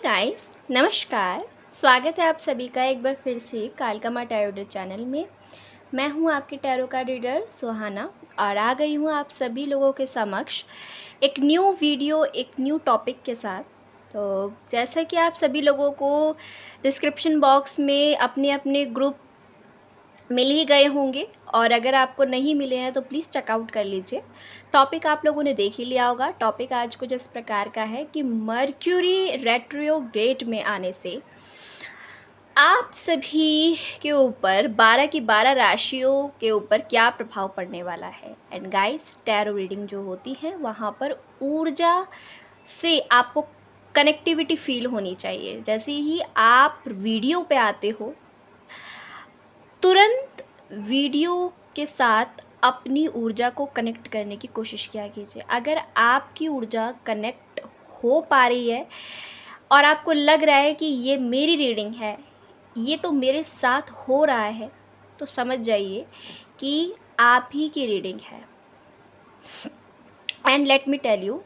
Guys, नमस्कार। स्वागत है आप सभी का एक बार फिर से कालका टैरो रीडर चैनल में। मैं हूं आपकी टैरो का रीडर सुहाना और आ गई हूं आप सभी लोगों के समक्ष एक न्यू वीडियो, एक न्यू टॉपिक के साथ। तो जैसा कि आप सभी लोगों को डिस्क्रिप्शन बॉक्स में अपने अपने ग्रुप मिल ही गए होंगे, और अगर आपको नहीं मिले हैं तो प्लीज़ चेकआउट कर लीजिए। टॉपिक आप लोगों ने देख ही लिया होगा। टॉपिक आज कुछ इस प्रकार का है कि मर्क्यूरी रेट्रोग्रेड में आने से आप सभी के ऊपर 12 की 12 राशियों के ऊपर क्या प्रभाव पड़ने वाला है। एंड गाइस, टैरो रीडिंग जो होती है वहाँ पर ऊर्जा से आपको कनेक्टिविटी फील होनी चाहिए। जैसे ही आप वीडियो पे आते हो, तुरंत वीडियो के साथ अपनी ऊर्जा को कनेक्ट करने की कोशिश किया कीजिए। अगर आपकी ऊर्जा कनेक्ट हो पा रही है और आपको लग रहा है कि ये मेरी रीडिंग है, ये तो मेरे साथ हो रहा है, तो समझ जाइए कि आप ही की रीडिंग है। And let me tell you,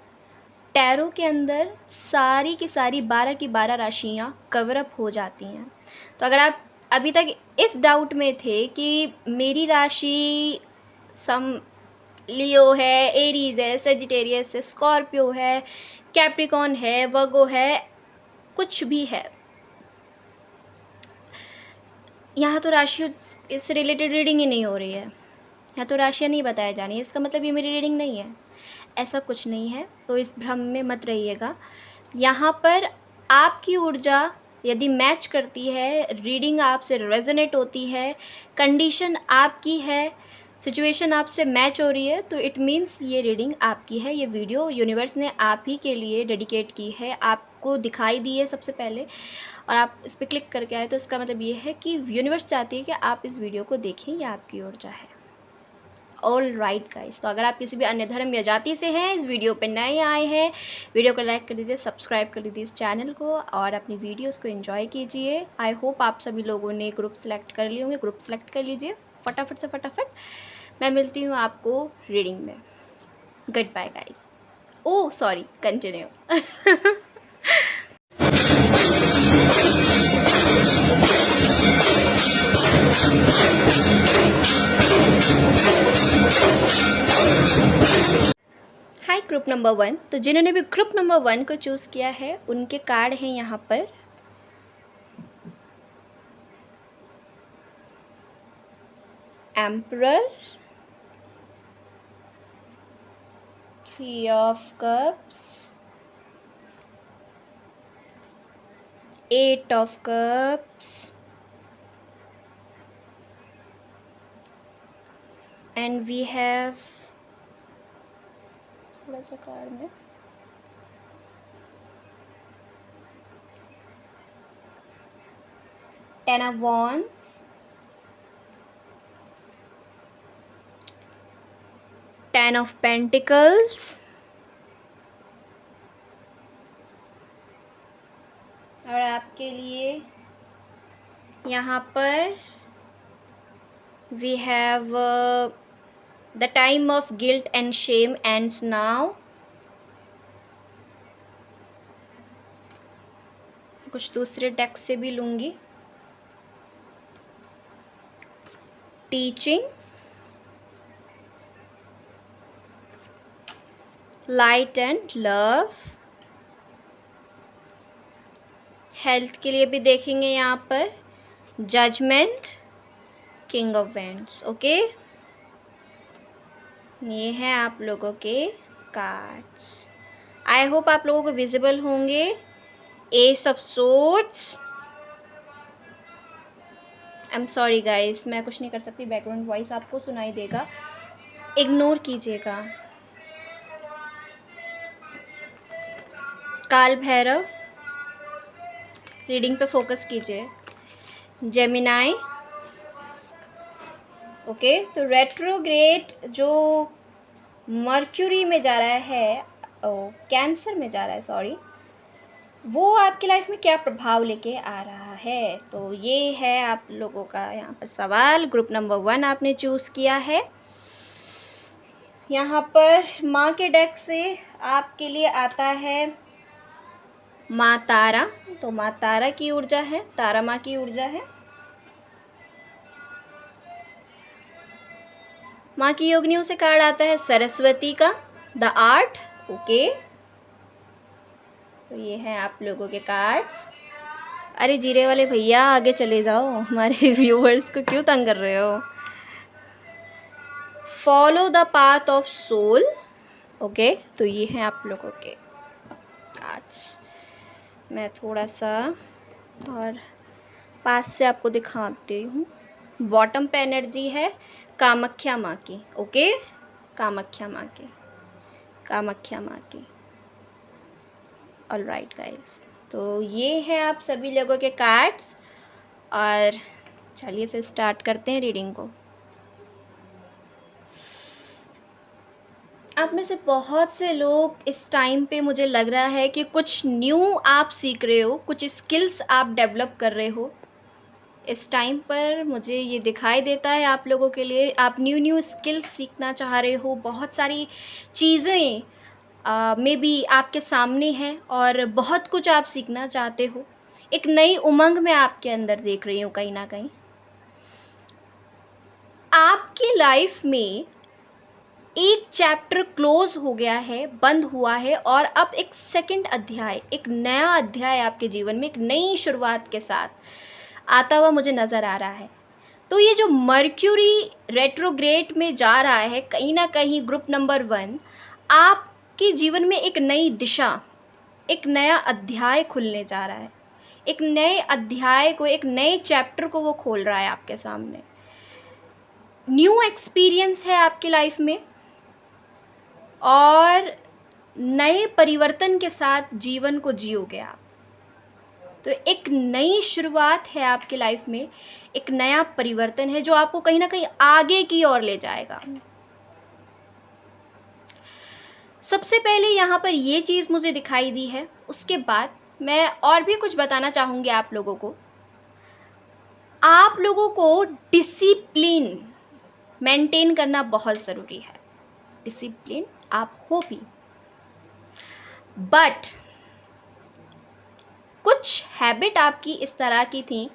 tarot के अंदर सारी की सारी 12 की 12 राशियाँ कवर अप हो जाती हैं। तो अगर आप अभी तक इस डाउट में थे कि मेरी राशि सम लियो है, एरीज है, सेजिटेरियस है, स्कॉर्पियो है, कैप्रिकॉन है, वर्गो है, कुछ भी है, यहाँ तो राशियों से रिलेटेड रीडिंग ही नहीं हो रही है, यहाँ तो राशियाँ नहीं बताया जा रही है, इसका मतलब ये मेरी रीडिंग नहीं है। ऐसा कुछ नहीं है, तो इस भ्रम में मत रहिएगा। यहाँ पर आपकी ऊर्जा यदि मैच करती है, रीडिंग आपसे रेजोनेट होती है, कंडीशन आपकी है, सिचुएशन आपसे मैच हो रही है, तो इट मीन्स ये रीडिंग आपकी है। ये वीडियो यूनिवर्स ने आप ही के लिए डेडिकेट की है, आपको दिखाई दी है सबसे पहले, और आप इस पर क्लिक करके आए, तो इसका मतलब ये है कि यूनिवर्स चाहती है कि आप इस वीडियो को देखें, ये आपकी ऊर्जा है। ऑल राइट गाइस, तो अगर आप किसी भी अन्य धर्म या जाति से हैं, इस वीडियो पे नए आए हैं, वीडियो को लाइक कर लीजिए, सब्सक्राइब कर लीजिए इस चैनल को, और अपनी वीडियोस को एंजॉय कीजिए। आई होप आप सभी लोगों ने ग्रुप सेलेक्ट कर लिए होंगे। ग्रुप सेलेक्ट कर लीजिए फटाफट से फटाफट। मैं मिलती हूँ आपको रीडिंग में। Goodbye guys. Oh sorry, continue. Hi group number 1। तो जिन्होंने भी ग्रुप नंबर 1 को चूज़ किया है, उनके कार्ड हैं यहाँ पर। Emperor, 3 of cups, 8 of cups, and we have थोड़ा सा कार्ड में ten of wands, 10 of pentacles, और आपके लिए यहाँ पर we have the time of guilt and shame ends now. कुछ दूसरे डेक से भी लूँगी। Teaching, light and love. Health के लिए भी देखेंगे यहाँ पर judgement, king of wands. Okay, ये हैं आप लोगों के कार्ड्स। आई होप आप लोगों को विजिबल होंगे। S of swords. I am sorry guys, मैं कुछ नहीं कर सकती, बैकग्राउंड वॉइस आपको सुनाई देगा, इग्नोर कीजिएगा। काल भैरव, रीडिंग पे फोकस कीजिए। जेमिनाई। ओके, तो रेट्रोग्रेड जो मर्क्यूरी में जा रहा है, कैंसर में जा रहा है, सॉरी, वो आपकी लाइफ में क्या प्रभाव लेके आ रहा है, तो ये है आप लोगों का यहाँ पर सवाल। ग्रुप नंबर 1 आपने चूज़ किया है। यहाँ पर माँ के डेक से आपके लिए आता है माँ तारा, तो माँ तारा की ऊर्जा है, तारा माँ की ऊर्जा है। माँ की योगिनियों से कार्ड आता है सरस्वती का, द आर्ट। ओके, तो ये हैं आप लोगों के कार्ड्स। अरे जीरे वाले भैया आगे चले जाओ, हमारे व्यूअर्स को क्यों तंग कर रहे हो। Follow the path of soul. Okay, तो ये हैं आप लोगों के कार्ड्स। मैं थोड़ा सा और पास से आपको दिखाती हूँ। बॉटम पे एनर्जी है कामाख्या माँ की। ओके, कामाख्या माँ की, कामाख्या माँ की। ऑल राइट गाइस, तो ये हैं आप सभी लोगों के कार्ड्स। और चलिए फिर स्टार्ट करते हैं रीडिंग को। आप में से बहुत से लोग इस टाइम पे मुझे लग रहा है कि कुछ न्यू आप सीख रहे हो, कुछ स्किल्स आप डेवलप कर रहे हो। इस टाइम पर मुझे ये दिखाई देता है आप लोगों के लिए, आप न्यू स्किल्स सीखना चाह रहे हो। बहुत सारी चीज़ें मे बी आपके सामने हैं और बहुत कुछ आप सीखना चाहते हो। एक नई उमंग मैं आपके अंदर देख रही हूँ कहीं ना कहीं। आपकी लाइफ में एक चैप्टर क्लोज हो गया है, बंद हुआ है, और अब एक सेकंड अध्याय, एक नया अध्याय आपके जीवन में एक नई शुरुआत के साथ आता हुआ मुझे नज़र आ रहा है। तो ये जो मर्क्यूरी रेट्रोग्रेड में जा रहा है कहीं ना कहीं ग्रुप नंबर 1, आपके जीवन में एक नई दिशा, एक नया अध्याय खुलने जा रहा है। एक नए अध्याय को, एक नए चैप्टर को वो खोल रहा है आपके सामने। न्यू एक्सपीरियंस है आपकी लाइफ में और नए परिवर्तन के साथ जीवन को जियोगे आप। तो एक नई शुरुआत है आपकी लाइफ में, एक नया परिवर्तन है जो आपको कहीं ना कहीं आगे की ओर ले जाएगा। सबसे पहले यहाँ पर ये चीज़ मुझे दिखाई दी है, उसके बाद मैं और भी कुछ बताना चाहूँगी आप लोगों को। आप लोगों को डिसिप्लिन मेंटेन करना बहुत ज़रूरी है। डिसिप्लिन आप हो भी, बट कुछ हैबिट आपकी इस तरह की थी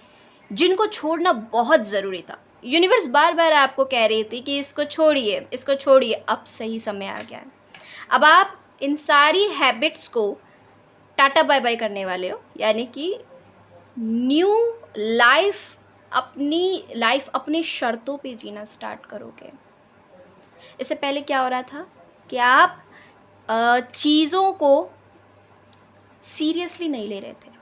जिनको छोड़ना बहुत ज़रूरी था। यूनिवर्स बार बार आपको कह रही थी कि इसको छोड़िए, इसको छोड़िए, अब सही समय आ गया है। अब आप इन सारी हैबिट्स को टाटा बाय बाय करने वाले हो, यानी कि न्यू लाइफ, अपनी लाइफ अपनी शर्तों पे जीना स्टार्ट करोगे। इससे पहले क्या हो रहा था कि आप चीज़ों को सीरियसली नहीं ले रहे थे।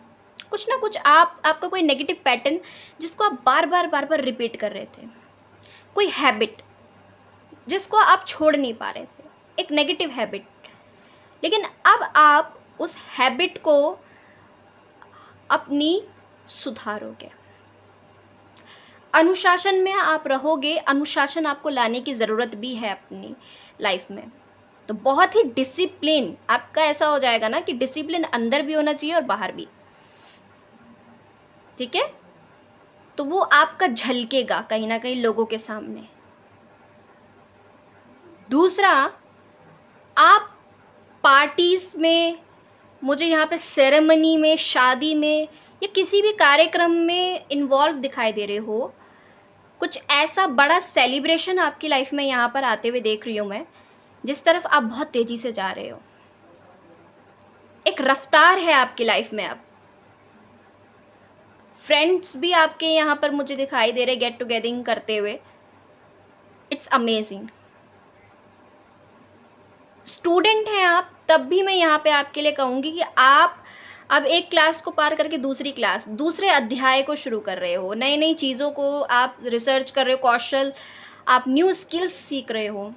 कुछ ना कुछ आपका कोई नेगेटिव पैटर्न जिसको आप बार बार रिपीट कर रहे थे, कोई हैबिट जिसको आप छोड़ नहीं पा रहे थे, एक नेगेटिव हैबिट। लेकिन अब आप उस हैबिट को अपनी सुधारोगे, अनुशासन में आप रहोगे। अनुशासन आपको लाने की ज़रूरत भी है अपनी लाइफ में। तो बहुत ही डिसिप्लिन आपका ऐसा हो जाएगा ना कि डिसिप्लिन अंदर भी होना चाहिए और बाहर भी, ठीक है। तो वो आपका झलकेगा कहीं ना कहीं लोगों के सामने। दूसरा, आप पार्टीज में, मुझे यहाँ पे सेरेमनी में, शादी में या किसी भी कार्यक्रम में इन्वॉल्व दिखाई दे रहे हो। कुछ ऐसा बड़ा सेलिब्रेशन आपकी लाइफ में यहाँ पर आते हुए देख रही हूँ मैं, जिस तरफ आप बहुत तेज़ी से जा रहे हो। एक रफ्तार है आपकी लाइफ में। अब फ्रेंड्स भी आपके यहाँ पर मुझे दिखाई दे रहे गेट टुगेदरिंग करते हुए। It's amazing. स्टूडेंट हैं आप, तब भी मैं यहाँ पे आपके लिए कहूँगी कि आप अब एक क्लास को पार करके दूसरी क्लास, दूसरे अध्याय को शुरू कर रहे हो। नई नई चीज़ों को आप रिसर्च कर रहे हो, कौशल, आप न्यू स्किल्स सीख रहे हो,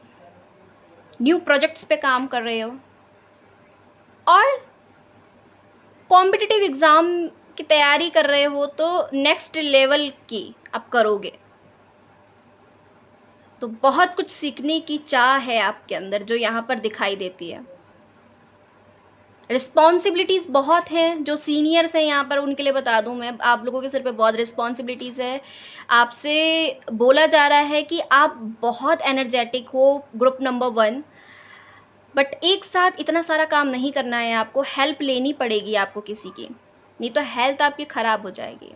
न्यू प्रोजेक्ट्स पे काम कर रहे हो, और कॉम्पिटिटिव एग्ज़ाम की तैयारी कर रहे हो तो नेक्स्ट लेवल की आप करोगे। तो बहुत कुछ सीखने की चाह है आपके अंदर जो यहाँ पर दिखाई देती है। रिस्पॉन्सिबिलिटीज़ बहुत हैं। जो सीनियर्स हैं यहाँ पर उनके लिए बता दूँ मैं, आप लोगों के सिर पे बहुत रिस्पॉन्सिबिलिटीज़ है। आपसे बोला जा रहा है कि आप बहुत एनर्जेटिक हो, ग्रुप नंबर 1, बट एक साथ इतना सारा काम नहीं करना है आपको, हेल्प लेनी पड़ेगी आपको किसी की। नहीं तो हेल्थ आपकी ख़राब हो जाएगी।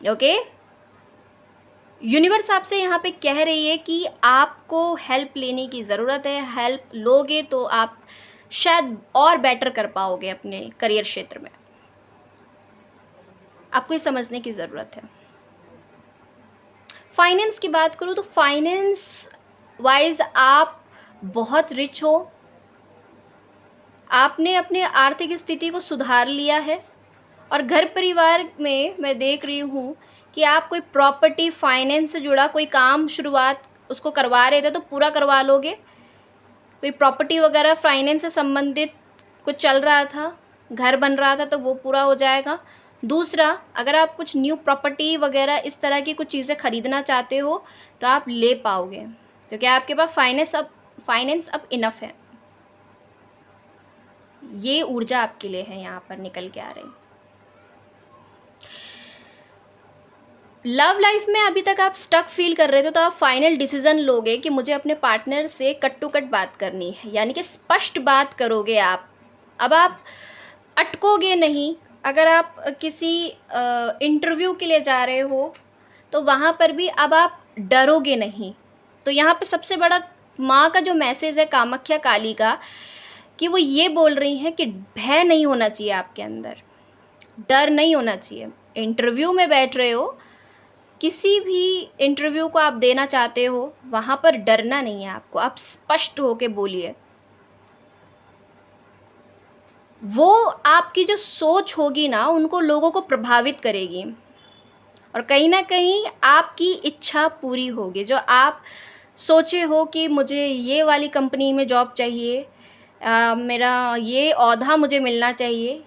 ओके, यूनिवर्स आपसे यहाँ पे कह रही है कि आपको हेल्प लेने की ज़रूरत है। हेल्प लोगे तो आप शायद और बेटर कर पाओगे अपने करियर क्षेत्र में। आपको ये समझने की ज़रूरत है। फाइनेंस की बात करूँ तो फाइनेंस वाइज आप बहुत रिच हो। आपने अपने आर्थिक स्थिति को सुधार लिया है और घर परिवार में मैं देख रही हूँ कि आप कोई प्रॉपर्टी फाइनेंस से जुड़ा कोई काम शुरुआत उसको करवा रहे थे तो पूरा करवा लोगे। कोई प्रॉपर्टी वगैरह फाइनेंस से संबंधित कुछ चल रहा था, घर बन रहा था, तो वो पूरा हो जाएगा। दूसरा, अगर आप कुछ न्यू प्रॉपर्टी वगैरह इस तरह की कुछ चीज़ें ख़रीदना चाहते हो तो आप ले पाओगे, क्योंकि आपके पास फाइनेंस अब इनफ है। ये ऊर्जा आपके लिए है, यहाँ पर निकल के आ रही। लव लाइफ में अभी तक आप स्टक फील कर रहे थे तो आप फाइनल डिसीजन लोगे कि मुझे अपने पार्टनर से कट टू कट बात करनी है, यानी कि स्पष्ट बात करोगे आप। अब आप अटकोगे नहीं। अगर आप किसी इंटरव्यू के लिए जा रहे हो तो वहाँ पर भी अब आप डरोगे नहीं। तो यहाँ पे सबसे बड़ा माँ का जो मैसेज है कामाख्या काली का, कि वो ये बोल रही हैं कि भय नहीं होना चाहिए आपके अंदर, डर नहीं होना चाहिए। इंटरव्यू में बैठ रहे हो, किसी भी इंटरव्यू को आप देना चाहते हो, वहाँ पर डरना नहीं है आपको। आप स्पष्ट होके बोलिए। वो आपकी जो सोच होगी ना, उनको लोगों को प्रभावित करेगी और कहीं ना कहीं आपकी इच्छा पूरी होगी। जो आप सोचे हो कि मुझे ये वाली कंपनी में जॉब चाहिए, मेरा ये ओहदा मुझे मिलना चाहिए,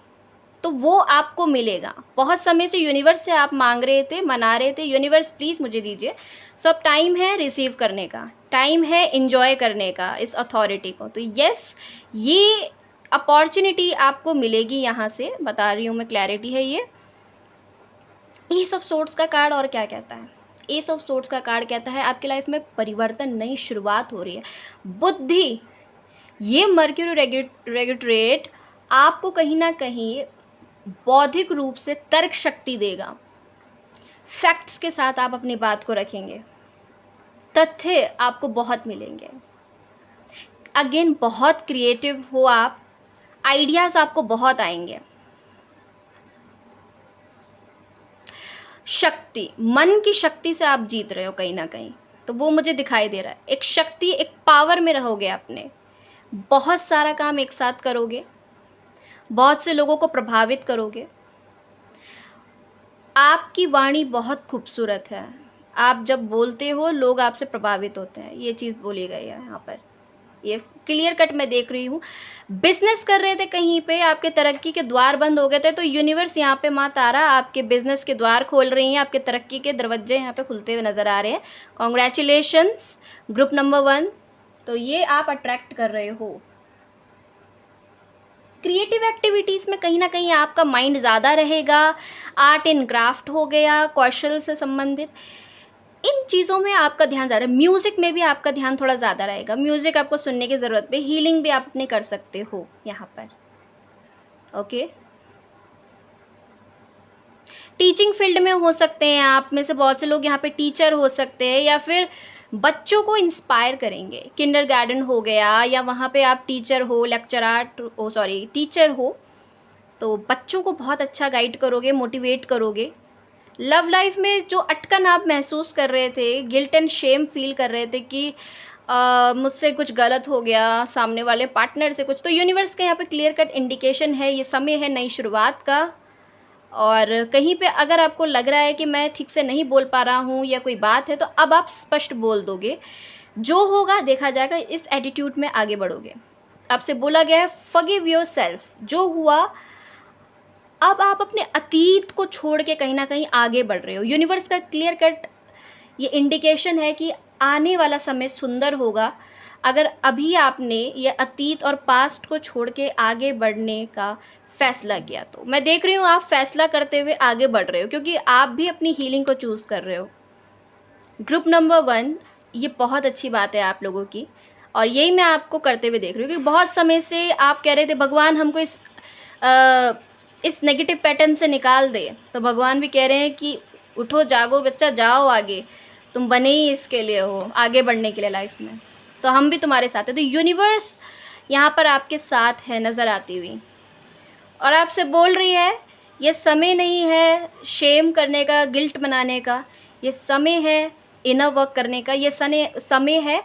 तो वो आपको मिलेगा। बहुत समय से यूनिवर्स से आप मांग रहे थे, मना रहे थे, यूनिवर्स प्लीज़ मुझे दीजिए। सो अब टाइम है रिसीव करने का, टाइम है एंजॉय करने का इस अथॉरिटी को। तो यस, ये अपॉर्चुनिटी आपको मिलेगी। यहाँ से बता रही हूँ मैं, क्लैरिटी है ये। एस ऑफ सोर्ड्स का कार्ड और क्या कहता है? एस ऑफ सोर्ड्स का कार्ड कहता है आपकी लाइफ में परिवर्तन, नई शुरुआत हो रही है। बुद्धि, ये मर्क्यूरी रेट्रोग्रेड आपको कहीं ना कहीं बौद्धिक रूप से तर्क शक्ति देगा। फैक्ट्स के साथ आप अपनी बात को रखेंगे, तथ्य आपको बहुत मिलेंगे। अगेन, बहुत क्रिएटिव हो आप, आइडियाज़ आपको बहुत आएंगे। शक्ति, मन की शक्ति से आप जीत रहे हो कहीं ना कहीं, तो वो मुझे दिखाई दे रहा है। एक शक्ति, एक पावर में रहोगे अपने, बहुत सारा काम एक साथ करोगे, बहुत से लोगों को प्रभावित करोगे। आपकी वाणी बहुत खूबसूरत है। आप जब बोलते हो लोग आपसे प्रभावित होते हैं, ये चीज़ बोली गई है यहाँ पर, ये क्लियर कट मैं देख रही हूँ। बिजनेस कर रहे थे कहीं पे, आपके तरक्की के द्वार बंद हो गए थे, तो यूनिवर्स यहाँ पे माँ तारा आपके बिजनेस के द्वार खोल रही हैं, आपके तरक्की के दरवाजे यहाँ पे खुलते हुए नज़र आ रहे हैं। Congratulations group number 1। तो ये आप अट्रैक्ट कर रहे हो। क्रिएटिव एक्टिविटीज़ में कहीं ना कहीं आपका माइंड ज़्यादा रहेगा। आर्ट एंड क्राफ्ट हो गया, कौशल से संबंधित, इन चीज़ों में आपका ध्यान ज़्यादा। म्यूज़िक में भी आपका ध्यान थोड़ा ज़्यादा रहेगा। म्यूज़िक आपको सुनने की ज़रूरत पे, हीलिंग भी आप अपनी कर सकते हो यहाँ पर। ओके, टीचिंग फील्ड में हो सकते हैं आप में से बहुत से लोग यहाँ पे टीचर हो सकते हैं, या फिर बच्चों को इंस्पायर करेंगे। किंडरगार्टन हो गया, या वहाँ पे आप टीचर हो, टीचर हो, तो बच्चों को बहुत अच्छा गाइड करोगे, मोटिवेट करोगे। लव लाइफ में जो अटकन आप महसूस कर रहे थे, गिल्ट एंड शेम फील कर रहे थे कि मुझसे कुछ गलत हो गया, सामने वाले पार्टनर से कुछ, तो यूनिवर्स का यहाँ पे क्लियर कट इंडिकेशन है, ये समय है नई शुरुआत का। और कहीं पे अगर आपको लग रहा है कि मैं ठीक से नहीं बोल पा रहा हूँ या कोई बात है, तो अब आप स्पष्ट बोल दोगे, जो होगा देखा जाएगा। इस एटीट्यूड में आगे बढ़ोगे। आपसे बोला गया है फॉरगिव योरसेल्फ, जो हुआ अब आप अपने अतीत को छोड़ के कहीं ना कहीं आगे बढ़ रहे हो। यूनिवर्स का क्लियर कट ये इंडिकेशन है कि आने वाला समय सुंदर होगा अगर अभी आपने ये अतीत और पास्ट को छोड़ के आगे बढ़ने का फैसला किया। तो मैं देख रही हूँ आप फैसला करते हुए आगे बढ़ रहे हो, क्योंकि आप भी अपनी हीलिंग को चूज़ कर रहे हो। ग्रुप नंबर 1, ये बहुत अच्छी बात है आप लोगों की, और यही मैं आपको करते हुए देख रही हूँ। क्योंकि बहुत समय से आप कह रहे थे भगवान हमको इस इस नेगेटिव पैटर्न से निकाल दे। तो भगवान भी कह रहे हैं कि उठो जागो बच्चा, जाओ आगे, तुम बने ही इसके लिए हो, आगे बढ़ने के लिए लाइफ में। तो हम भी तुम्हारे साथ हैं। तो यूनिवर्स यहाँ पर आपके साथ है नज़र आती हुई, और आपसे बोल रही है ये समय नहीं है शेम करने का, गिल्ट मनाने का, ये समय है इनर वर्क करने का, ये समय है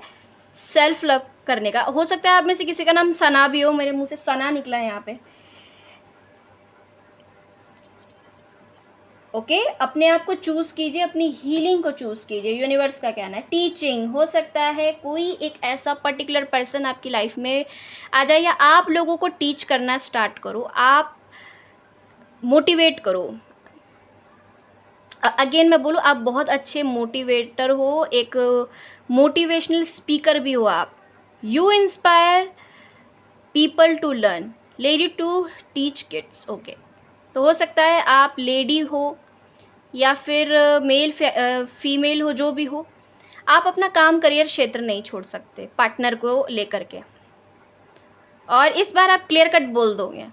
सेल्फ लव करने का। हो सकता है आप में से किसी का नाम सना भी हो, मेरे मुंह से सना निकला है यहाँ पे। ओके, अपने आप को चूज़ कीजिए, अपनी हीलिंग को चूज़ कीजिए। यूनिवर्स का कहना है टीचिंग, हो सकता है कोई एक ऐसा पर्टिकुलर पर्सन आपकी लाइफ में आ जाए, या आप लोगों को टीच करना स्टार्ट करो, आप मोटिवेट करो। अगेन मैं बोलूँ, आप बहुत अच्छे मोटिवेटर हो, एक मोटिवेशनल स्पीकर भी हो आप। You inspire people to learn, lady to teach kids. Okay, तो हो सकता है आप लेडी हो या फिर मेल फीमेल हो, जो भी हो, आप अपना काम करियर क्षेत्र नहीं छोड़ सकते पार्टनर को लेकर के, और इस बार आप क्लियर कट बोल दोगे।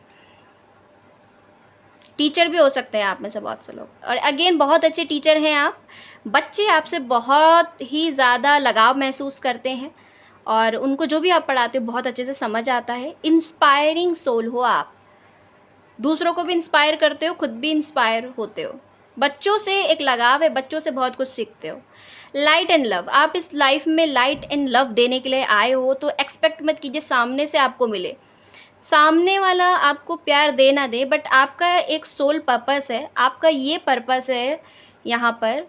टीचर भी हो सकते हैं आप में से बहुत से लोग, और अगेन बहुत अच्छे टीचर हैं आप। बच्चे आपसे बहुत ही ज़्यादा लगाव महसूस करते हैं, और उनको जो भी आप पढ़ाते हो बहुत अच्छे से समझ आता है। इंस्पायरिंग सोल हो आप, दूसरों को भी इंस्पायर करते हो, खुद भी इंस्पायर होते हो। बच्चों से एक लगाव है, बच्चों से बहुत कुछ सीखते हो। लाइट एंड लव, आप इस लाइफ में लाइट एंड लव देने के लिए आए हो, तो एक्सपेक्ट मत कीजिए सामने से आपको मिले, सामने वाला आपको प्यार दे ना दे, बट आपका एक सोल पर्पस है, आपका ये पर्पस है यहाँ पर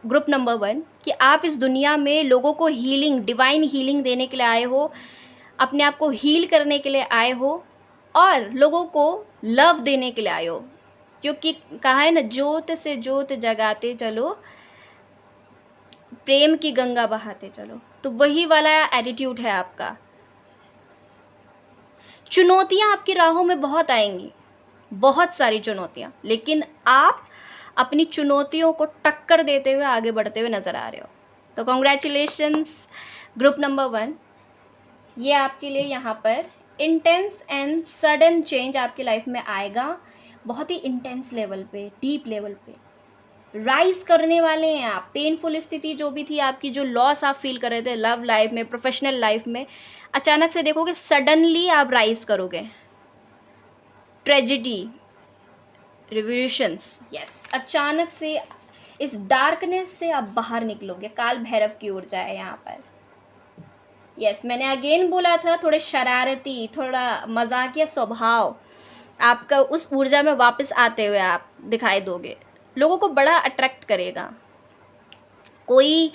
ग्रुप नंबर 1 कि आप इस दुनिया में लोगों को हीलिंग, डिवाइन हीलिंग देने के लिए आए हो, अपने आप को हील करने के लिए आए हो, और लोगों को लव देने के लिए आए हो। क्योंकि कहा है ना, ज्योत से ज्योत जगाते चलो, प्रेम की गंगा बहाते चलो। तो वही वाला एटीट्यूड है आपका। चुनौतियाँ आपकी राहों में बहुत आएंगी, बहुत सारी चुनौतियाँ, लेकिन आप अपनी चुनौतियों को टक्कर देते हुए आगे बढ़ते हुए नज़र आ रहे हो। तो कॉन्ग्रेचुलेशंस ग्रुप नंबर 1, ये आपके लिए यहाँ पर इंटेंस एंड सडन चेंज आपकी लाइफ में आएगा, बहुत ही इंटेंस लेवल पे, डीप लेवल पे राइज करने वाले हैं आप। पेनफुल स्थिति जो भी थी आपकी, जो लॉस आप फील कर रहे थे लव लाइफ में, प्रोफेशनल लाइफ में, अचानक से देखोगे सडनली आप राइज करोगे। ट्रेजिडी, रिवोल्यूशंस, यस, अचानक से इस डार्कनेस से आप बाहर निकलोगे, काल भैरव की ऊर्जा है यहाँ पर। यस, मैंने अगेन बोला था, थोड़े शरारती, थोड़ा मजाकिया स्वभाव आपका उस ऊर्जा में वापस आते हुए आप दिखाई दोगे, लोगों को बड़ा अट्रैक्ट करेगा। कोई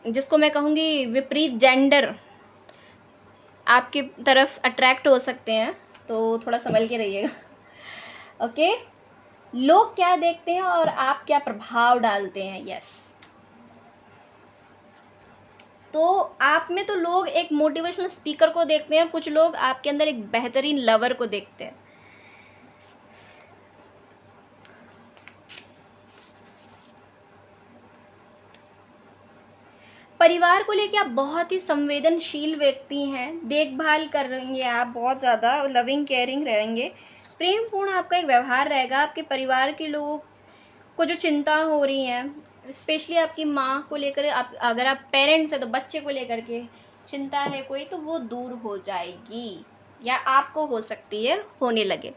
जिसको मैं कहूँगी विपरीत जेंडर आपकी तरफ अट्रैक्ट हो सकते हैं, तो थोड़ा संभल के रहिएगा। ओके, लोग क्या देखते हैं और आप क्या प्रभाव डालते हैं। यस, तो आप में तो लोग एक मोटिवेशनल स्पीकर को देखते हैं, कुछ लोग आपके अंदर एक बेहतरीन लवर को देखते हैं। परिवार को लेके आप बहुत ही संवेदनशील व्यक्ति हैं, देखभाल कर रहेंगे आप, बहुत ज़्यादा लविंग केयरिंग रहेंगे, प्रेमपूर्ण आपका एक व्यवहार रहेगा। आपके परिवार के लोगों को जो चिंता हो रही है, स्पेशली आपकी माँ को लेकर, आप अगर आप पेरेंट्स हैं तो बच्चे को लेकर के चिंता है कोई, तो वो दूर हो जाएगी, या आपको हो सकती है होने लगे।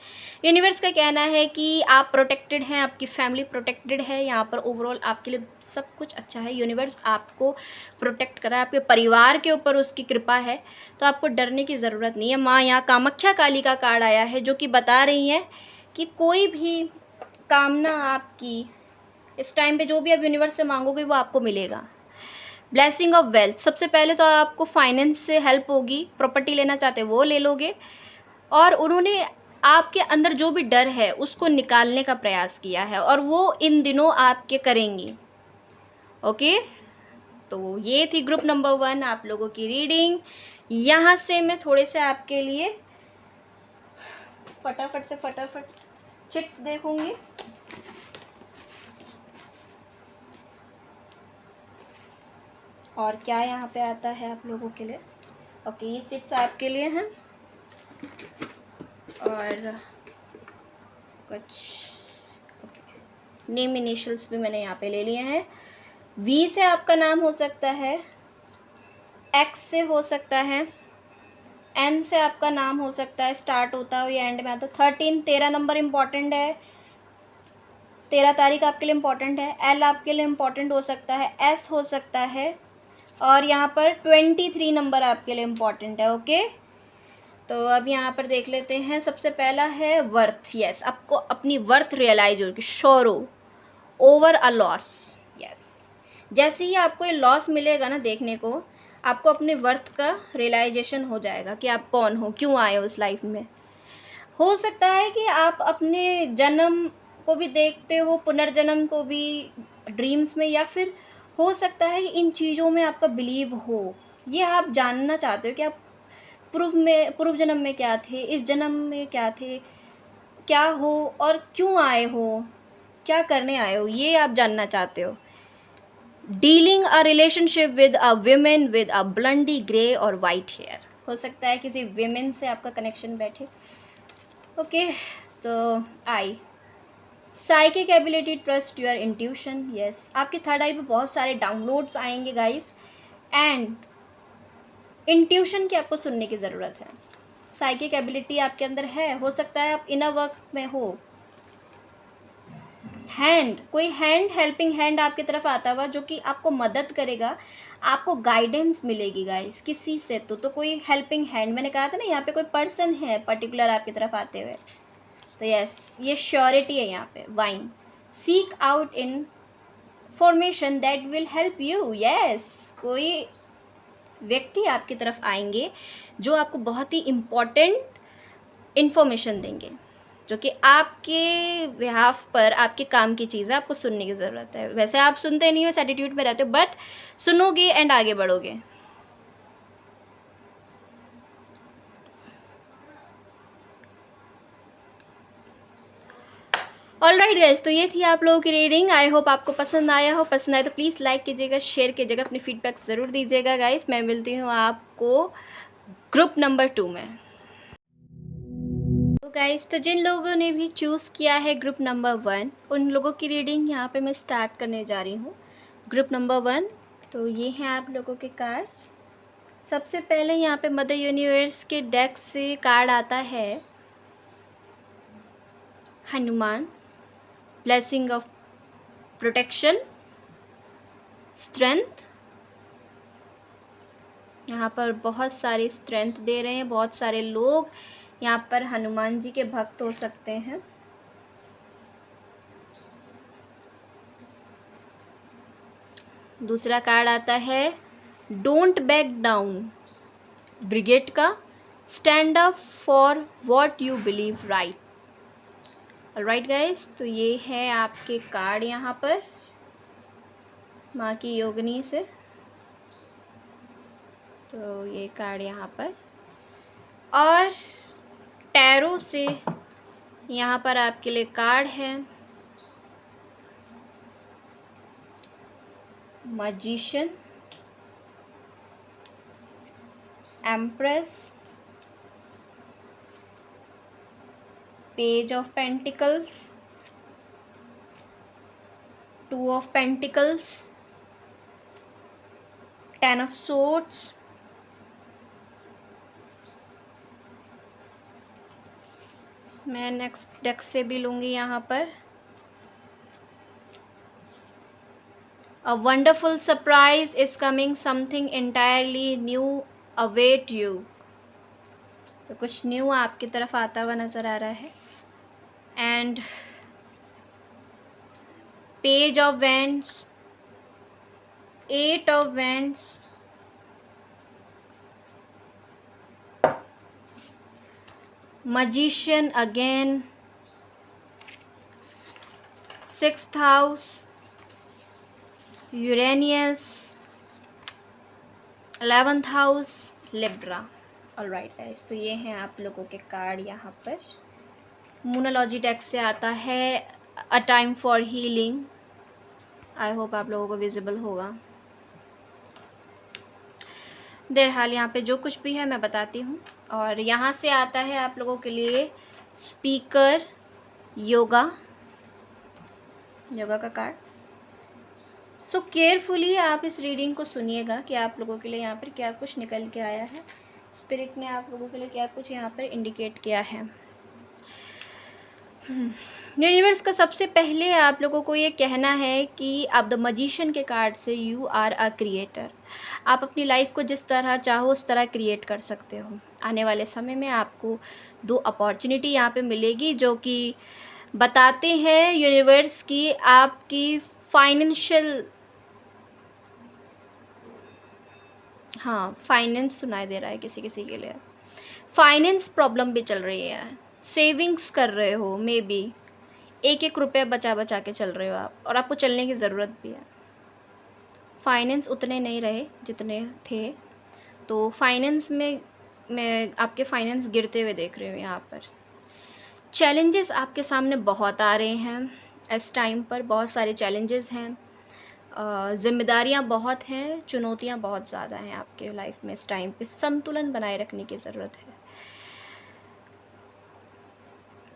यूनिवर्स का कहना है कि आप प्रोटेक्टेड हैं, आपकी फैमिली प्रोटेक्टेड है, यहाँ पर ओवरऑल आपके लिए सब कुछ अच्छा है। यूनिवर्स आपको प्रोटेक्ट करा है, आपके परिवार के ऊपर उसकी कृपा है, तो आपको डरने की ज़रूरत नहीं है। माँ यहाँ कामाख्या काली का कार्ड आया है, जो कि बता रही हैं कि कोई भी कामना आपकी इस टाइम पे, जो भी आप यूनिवर्स से मांगोगे वो आपको मिलेगा। ब्लेसिंग ऑफ वेल्थ, सबसे पहले तो आपको फाइनेंस से हेल्प होगी, प्रॉपर्टी लेना चाहते वो ले लोगे, और उन्होंने आपके अंदर जो भी डर है उसको निकालने का प्रयास किया है, और वो इन दिनों आपके करेंगी। ओके, तो ये थी ग्रुप नंबर 1 आप लोगों की रीडिंग। यहाँ से मैं थोड़े से आपके लिए फटाफट चिट्स देखूंगी। और क्या यहाँ पे आता है आप लोगों के लिए। ओके, ये चिट्स आपके लिए हैं, और कुछ ओके, नेम इनिशियल्स भी मैंने यहाँ पे ले लिए हैं। वी से आपका नाम हो सकता है, एक्स से हो सकता है, एन से आपका नाम हो सकता है, स्टार्ट होता हो या एंड में आता। 13 नंबर इम्पॉर्टेंट है, 13 तारीख आपके लिए इम्पॉर्टेंट है। एल आपके लिए इम्पॉर्टेंट हो सकता है, एस हो सकता है, और यहाँ पर 23 नंबर आपके लिए इम्पॉर्टेंट है। ओके, तो अब यहाँ पर देख लेते हैं। सबसे पहला है वर्थ। यस, आपको अपनी वर्थ रियलाइज होगी, sorrow over a loss. Yes, जैसे ही आपको ये लॉस मिलेगा ना देखने को, आपको अपने वर्थ का रियलाइजेशन हो जाएगा कि आप कौन हो, क्यों आए हो इस लाइफ में। हो सकता है कि आप अपने जन्म को भी देखते हो, पुनर्जन्म को भी ड्रीम्स में, या फिर हो सकता है कि इन चीज़ों में आपका बिलीव हो। ये आप जानना चाहते हो कि आप पूर्व जन्म में क्या थे, इस जन्म में क्या थे, क्या हो और क्यों आए हो, क्या करने आए हो, ये आप जानना चाहते हो। Dealing a relationship with a women with a blondie grey और वाइट हेयर। हो सकता है किसी विमेन से आपका कनेक्शन बैठे। ओके, तो I psychic ability, trust your intuition. Yes, आपके थर्ड आई पे बहुत सारे डाउनलोड्स आएंगे गाइस, एंड इंट्यूशन की आपको सुनने की ज़रूरत है। साइकिक एबिलिटी आपके अंदर है, हो सकता है आप इनर वर्क में हो। हैंड, कोई हैंड, हेल्पिंग हैंड आपकी तरफ आता हुआ जो कि आपको मदद करेगा, आपको गाइडेंस मिलेगी गाइस किसी से। तो कोई हेल्पिंग हैंड, मैंने कहा था ना, यहाँ पे कोई पर्सन है पर्टिकुलर आपकी तरफ आते हुए। तो यस, ये श्योरिटी है यहाँ पे। Wine, seek out information that will help you. Yes, कोई व्यक्ति आपकी तरफ आएंगे जो आपको बहुत ही इम्पोर्टेंट इन्फॉर्मेशन देंगे, जो कि आपके बिहाफ पर आपके काम की चीज़ है, आपको सुनने की ज़रूरत है। वैसे आप सुनते नहीं हो, इस एटीट्यूड में रहते हो, बट सुनोगे एंड आगे बढ़ोगे। ऑल राइट गाइज, तो ये थी आप लोगों की रीडिंग। आई होप आपको पसंद आया हो। पसंद आए तो प्लीज़ लाइक कीजिएगा, शेयर कीजिएगा, अपनी फीडबैक ज़रूर दीजिएगा गाइज। मैं मिलती हूँ आपको ग्रुप नंबर 2 में। तो गाइज, तो जिन लोगों ने भी चूज़ किया है ग्रुप नंबर 1, उन लोगों की रीडिंग यहाँ पे मैं स्टार्ट करने जा रही हूँ। ग्रुप नंबर 1, तो ये हैं आप लोगों के कार्ड। सबसे पहले यहाँ पे मदर यूनिवर्स के डेक से कार्ड आता है Hanuman, blessing of protection, strength. यहाँ पर बहुत सारी स्ट्रेंथ दे रहे हैं। बहुत सारे लोग यहाँ पर हनुमान जी के भक्त हो सकते हैं। दूसरा कार्ड आता है डोंट बैक डाउन, ब्रिगेड का, stand up for what you believe right. Alright guys, तो ये है आपके कार्ड यहाँ पर माँ की योगिनी से। तो ये कार्ड यहाँ पर, और टैरो से यहाँ पर आपके लिए कार्ड है magician, empress, page of pentacles, 2 of pentacles, 10 of swords, मैं नेक्स्ट डेक से भी लूँगी यहाँ पर a wonderful surprise is coming, something entirely new await you. तो कुछ न्यू आपकी तरफ आता हुआ नज़र आ रहा है। And page of vends, 8 of vends, magician again, 6th house, Uranus, 11th house, Libra। Alright guys, तो ये हैं आप लोगों के कार्ड यहाँ पर। मूनोलॉजी डेक से आता है a time for healing. I hope आप लोगों को विजिबल होगा। बहरहाल यहाँ पे जो कुछ भी है मैं बताती हूँ। और यहाँ से आता है आप लोगों के लिए स्पीकर, योगा, योगा का कार्ड। सो केयरफुली आप इस रीडिंग को सुनिएगा कि आप लोगों के लिए यहाँ पर क्या कुछ निकल के आया है, स्पिरिट ने आप लोगों के लिए क्या कुछ यहाँ पर इंडिकेट किया है। यूनिवर्स का सबसे पहले आप लोगों को ये कहना है कि आप द मजिशियन के कार्ड से यू आर अ क्रिएटर। आप अपनी लाइफ को जिस तरह चाहो उस तरह क्रिएट कर सकते हो। आने वाले समय में आपको 2 अपॉर्चुनिटी यहाँ पे मिलेगी जो कि बताते हैं यूनिवर्स की आपकी फाइनेंशियल, हाँ फाइनेंस सुनाई दे रहा है किसी किसी के लिए। फाइनेंस प्रॉब्लम भी चल रही है, सेविंग्स कर रहे हो, मे बी 1-1 रुपये बचा बचा के चल रहे हो आप, और आपको चलने की ज़रूरत भी है। फाइनेंस उतने नहीं रहे जितने थे, तो फाइनेंस में मैं आपके फाइनेंस गिरते हुए देख रही हूँ यहाँ पर। चैलेंजेस आपके सामने बहुत आ रहे हैं इस टाइम पर, बहुत सारे चैलेंजेस हैं, ज़िम्मेदारियाँ बहुत हैं, चुनौतियाँ बहुत ज़्यादा हैं आपके लाइफ में इस टाइम पे। संतुलन बनाए रखने की ज़रूरत है।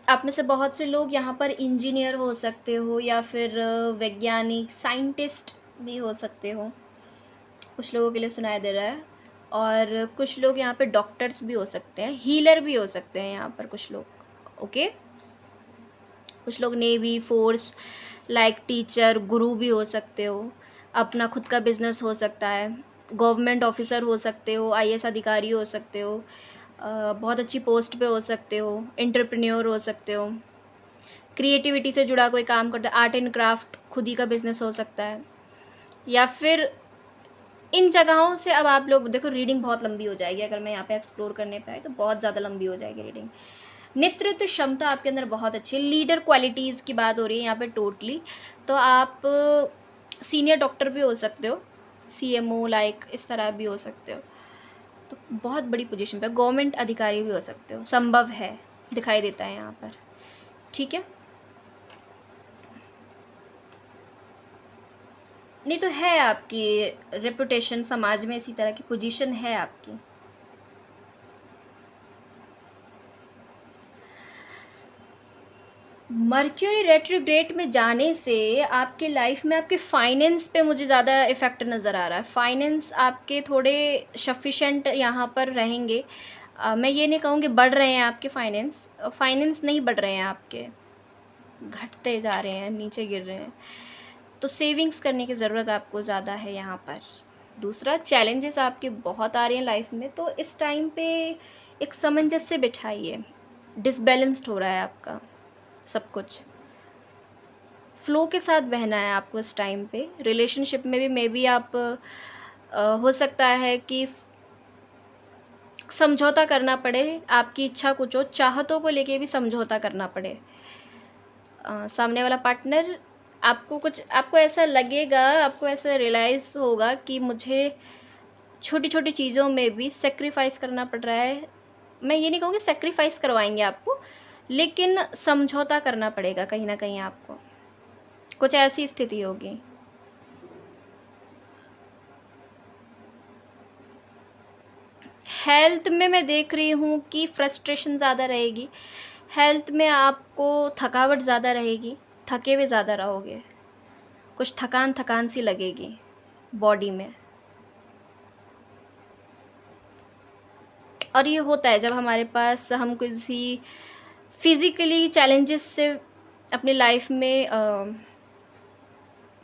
आप में से बहुत से लोग यहाँ पर इंजीनियर हो सकते हो या फिर वैज्ञानिक, साइंटिस्ट भी हो सकते हो, कुछ लोगों के लिए सुनाई दे रहा है। और कुछ लोग यहाँ पे डॉक्टर्स भी हो सकते हैं, हीलर भी हो सकते हैं यहाँ पर कुछ लोग, ओके। कुछ लोग नेवी फोर्स, लाइक टीचर, गुरु भी हो सकते हो। अपना खुद का बिजनेस हो सकता है, गवर्नमेंट ऑफिसर हो सकते हो, आईएएस अधिकारी हो सकते हो, बहुत अच्छी पोस्ट पे हो सकते हो, एंटरप्रेन्योर हो सकते हो, क्रिएटिविटी से जुड़ा कोई काम करते, आर्ट एंड क्राफ्ट, खुद ही का बिजनेस हो सकता है। या फिर इन जगहों से अब आप लोग देखो, रीडिंग बहुत लंबी हो जाएगी अगर मैं यहाँ पे एक्सप्लोर करने पे आए तो बहुत ज़्यादा लंबी हो जाएगी रीडिंग। नेतृत्व क्षमता आपके अंदर बहुत अच्छी है, लीडर क्वालिटीज़ की बात हो रही है यहाँ पे टोटली। तो आप सीनियर डॉक्टर भी हो सकते हो, सीएमओ लाइक इस तरह भी हो सकते हो, तो बहुत बड़ी पोजीशन पे। गवर्नमेंट अधिकारी भी हो सकते हो, संभव है, दिखाई देता है यहाँ पर, ठीक है। नहीं तो है आपकी रेपुटेशन समाज में, इसी तरह की पोजीशन है आपकी। मर्क्यूरी रेट्रोग्रेड में जाने से आपके लाइफ में आपके फाइनेंस पे मुझे ज़्यादा इफ़ेक्ट नज़र आ रहा है। फाइनेंस आपके थोड़े सफिशेंट यहाँ पर रहेंगे। मैं ये नहीं कहूँगी बढ़ रहे हैं आपके फाइनेंस, फाइनेंस नहीं बढ़ रहे हैं आपके, घटते जा रहे हैं, नीचे गिर रहे हैं। तो सेविंग्स करने की ज़रूरत आपको ज़्यादा है यहाँ पर। दूसरा, चैलेंजेस आपके बहुत आ रहे हैं लाइफ में, तो इस टाइम पे एक सामंजस्य बिठाइए। डिसबैलेंस्ड हो रहा है आपका सब कुछ, फ्लो के साथ बहना है आपको इस टाइम पे। रिलेशनशिप में भी मे बी आप हो सकता है कि समझौता करना पड़े, आपकी इच्छा कुछ हो, चाहतों को लेके भी समझौता करना पड़े। सामने वाला पार्टनर आपको ऐसा लगेगा, आपको ऐसा रियलाइज़ होगा कि मुझे छोटी छोटी चीज़ों में भी सेक्रीफाइस करना पड़ रहा है। मैं ये नहीं कहूँगी सेक्रीफाइस करवाएंगे आपको, लेकिन समझौता करना पड़ेगा कहीं ना कहीं आपको, कुछ ऐसी स्थिति होगी। हेल्थ में मैं देख रही हूँ कि फ्रस्ट्रेशन ज़्यादा रहेगी, हेल्थ में आपको थकावट ज़्यादा रहेगी, थके हुए ज़्यादा रहोगे, कुछ थकान थकान सी लगेगी बॉडी में। और ये होता है जब हमारे पास हम किसी फिज़िकली चैलेंजेस से अपनी लाइफ में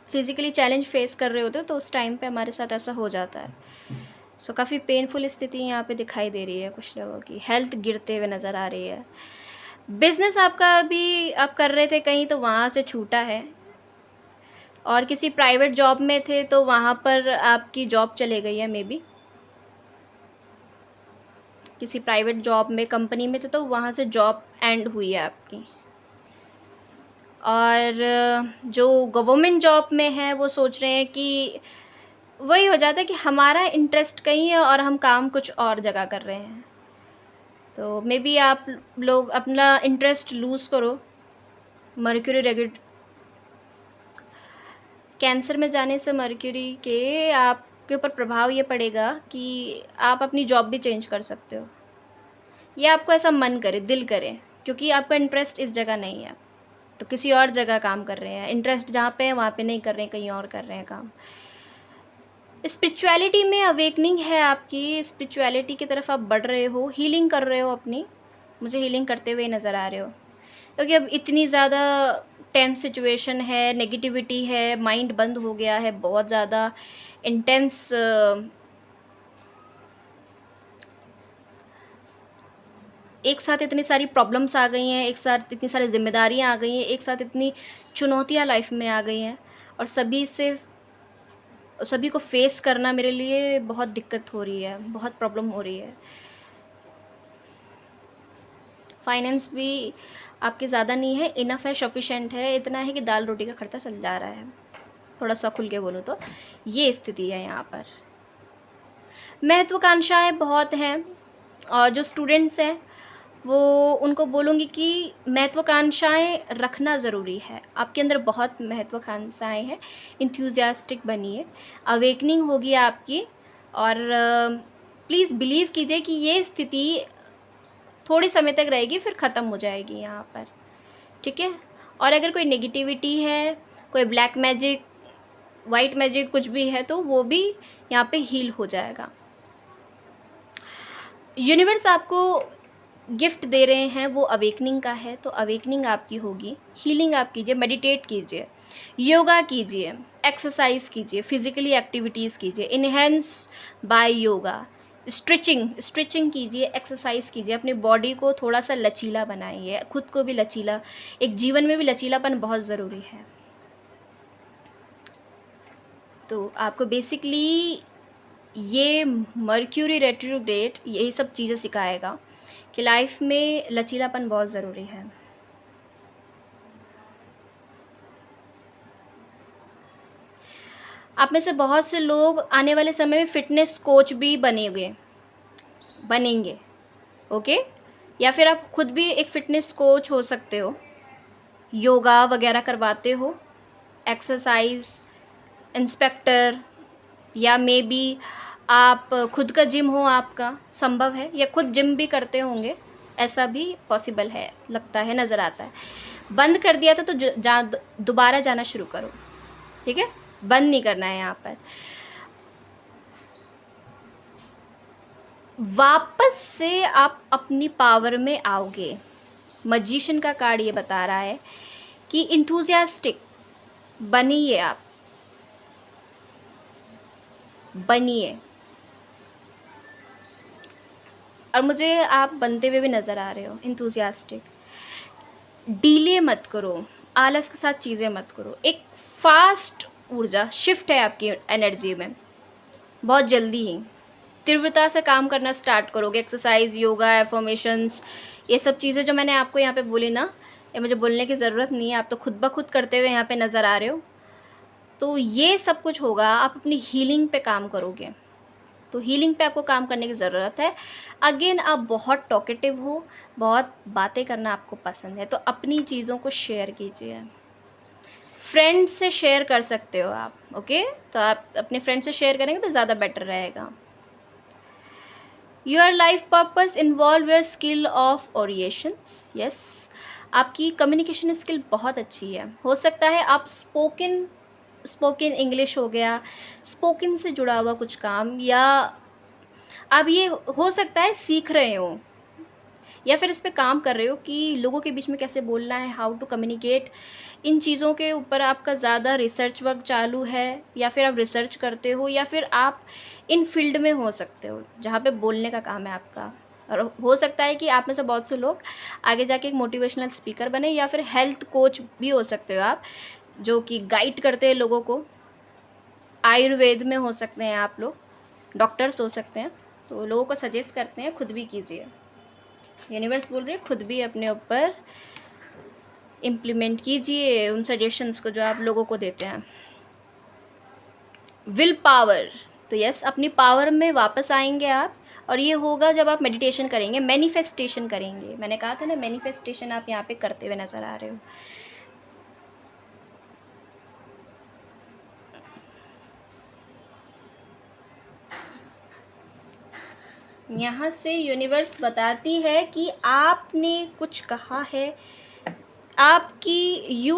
फ़िज़िकली चैलेंज फेस कर रहे होते हैं, तो उस टाइम पे हमारे साथ ऐसा हो जाता है। सो काफ़ी पेनफुल स्थिति यहाँ पे दिखाई दे रही है कुछ लोगों की, हेल्थ गिरते हुए नज़र आ रही है। बिज़नेस आपका भी आप कर रहे थे कहीं, तो वहाँ से छूटा है, और किसी प्राइवेट जॉब में थे तो वहाँ पर आपकी जॉब चले गई है, मे बी किसी प्राइवेट जॉब में, कंपनी में थे तो वहाँ से जॉब एंड हुई है आपकी। और जो गवर्नमेंट जॉब में है वो सोच रहे हैं कि वही हो जाता है कि हमारा इंटरेस्ट कहीं है और हम काम कुछ और जगह कर रहे हैं। तो मे बी आप लोग अपना इंटरेस्ट लूज़ करो। मर्क्यूरी रेग्रेड कैंसर में जाने से मर्क्यूरी के आपके ऊपर प्रभाव ये पड़ेगा कि आप अपनी जॉब भी चेंज कर सकते हो, या आपको ऐसा मन करे, दिल करे, क्योंकि आपका इंटरेस्ट इस जगह नहीं है। तो किसी और जगह काम कर रहे हैं, इंटरेस्ट जहाँ पे है वहाँ पे नहीं कर रहे हैं, कहीं और कर रहे हैं काम। स्पिरिचुअलिटी में अवेकनिंग है आपकी, स्पिरिचुअलिटी की तरफ आप बढ़ रहे हो, हीलिंग कर रहे हो अपनी, मुझे हीलिंग करते हुए नज़र आ रहे हो, क्योंकि अब इतनी ज़्यादा टेंस सिचुएशन है, नेगेटिविटी है, माइंड बंद हो गया है, बहुत ज़्यादा इंटेंस एक साथ इतनी सारी प्रॉब्लम्स आ गई हैं, एक साथ इतनी सारी जिम्मेदारियां आ गई हैं, एक साथ इतनी चुनौतियां लाइफ में आ गई हैं, और सभी को फेस करना मेरे लिए बहुत दिक्कत हो रही है, बहुत प्रॉब्लम हो रही है। फाइनेंस भी आपके ज़्यादा नहीं है, इनफ है, सफिशेंट है, इतना है कि दाल रोटी का खर्चा चल जा रहा है, थोड़ा सा खुल के बोलूँ तो ये स्थिति है यहाँ पर। महत्वाकांक्षाएँ बहुत हैं, और जो स्टूडेंट्स हैं वो उनको बोलूँगी कि महत्वाकांक्षाएँ रखना ज़रूरी है, आपके अंदर बहुत महत्वाकांक्षाएँ हैं, इंथ्यूजियास्टिक बनिए, अवेकनिंग होगी आपकी, और प्लीज़ बिलीव कीजिए कि ये स्थिति थोड़ी समय तक रहेगी, फिर ख़त्म हो जाएगी यहाँ पर, ठीक है। और अगर कोई नेगेटिविटी है, कोई ब्लैक मैजिक, वाइट मैजिक कुछ भी है, तो वो भी यहाँ पे हील हो जाएगा। यूनिवर्स आपको गिफ्ट दे रहे हैं वो अवेकनिंग का है, तो अवेकनिंग आपकी होगी। हीलिंग आप कीजिए, मेडिटेट कीजिए, योगा कीजिए, एक्सरसाइज कीजिए, फिजिकली एक्टिविटीज़ कीजिए, इन्हेंस बाय योगा, स्ट्रेचिंग कीजिए, एक्सरसाइज कीजिए, अपनी बॉडी को थोड़ा सा लचीला बनाइए, खुद को भी लचीला, एक जीवन में भी लचीलापन बहुत ज़रूरी है। तो आपको बेसिकली ये मर्क्यूरी रेट्रोग्रेड यही सब चीज़ें सिखाएगा कि लाइफ में लचीलापन बहुत ज़रूरी है। आप में से बहुत से लोग आने वाले समय में फ़िटनेस कोच भी बनेंगे, ओके, या फिर आप खुद भी एक फ़िटनेस कोच हो सकते हो, योगा वगैरह करवाते हो, एक्सरसाइज इंस्पेक्टर, या मे बी आप खुद का जिम हो, आपका संभव है, या खुद जिम भी करते होंगे, ऐसा भी पॉसिबल है, लगता है, नज़र आता है। बंद कर दिया था तो दोबारा जाना शुरू करो, ठीक है, बंद नहीं करना है यहाँ पर। वापस से आप अपनी पावर में आओगे। मैजिशियन का कार्ड ये बता रहा है कि इंथुजियास्टिक बनिए, आप बनिए, और मुझे आप बनते हुए भी नज़र आ रहे हो इंथुजियास्टिक। डीले मत करो, आलस के साथ चीज़ें मत करो, एक फास्ट ऊर्जा शिफ्ट है आपकी एनर्जी में, बहुत जल्दी ही तीव्रता से काम करना स्टार्ट करोगे। एक्सरसाइज, योगा, एफर्मेशंस, ये सब चीज़ें जो मैंने आपको यहाँ पे बोली ना, ये मुझे बोलने की ज़रूरत नहीं है, आप तो खुद ब खुद करते हुए यहाँ पे नज़र आ रहे हो। तो ये सब कुछ होगा, आप अपनी हीलिंग पे काम करोगे, तो हीलिंग पे आपको काम करने की ज़रूरत है। अगेन, आप बहुत टॉकेटिव हो, बहुत बातें करना आपको पसंद है, तो अपनी चीज़ों को शेयर कीजिए, फ्रेंड्स से शेयर कर सकते हो आप, ओके, तो आप अपने फ्रेंड्स से शेयर करेंगे तो ज़्यादा बेटर रहेगा। Your life purpose involve your skill of orations, yes, आपकी कम्युनिकेशन स्किल बहुत अच्छी है, हो सकता है आप स्पोकन इंग्लिश हो गया, स्पोकन से जुड़ा हुआ कुछ काम, या आप ये हो सकता है सीख रहे हो, या फिर इस पे काम कर रहे हो कि लोगों के बीच में कैसे बोलना है, हाउ टू कम्युनिकेट, इन चीज़ों के ऊपर आपका ज़्यादा रिसर्च वर्क चालू है, या फिर आप रिसर्च करते हो, या फिर आप इन फील्ड में हो सकते हो जहाँ पे बोलने का काम है आपका। और हो सकता है कि आप में से बहुत से लोग आगे जाके एक मोटिवेशनल स्पीकर बने, या फिर हेल्थ कोच भी हो सकते हो आप, जो कि गाइड करते हैं लोगों को। आयुर्वेद में हो सकते हैं आप लोग, डॉक्टर्स हो सकते हैं, तो लोगों को सजेस्ट करते हैं, खुद भी कीजिए। यूनिवर्स बोल रही है खुद भी अपने ऊपर इम्प्लीमेंट कीजिए उन सजेशंस को जो आप लोगों को देते हैं। विल पावर, तो यस, अपनी पावर में वापस आएंगे आप, और ये होगा जब आप मेडिटेशन करेंगे, मैनिफेस्टेशन करेंगे। मैंने कहा था ना, मैनिफेस्टेशन आप यहाँ पे करते हुए नज़र आ रहे हो। यहाँ से यूनिवर्स बताती है कि आपने कुछ कहा है, आपकी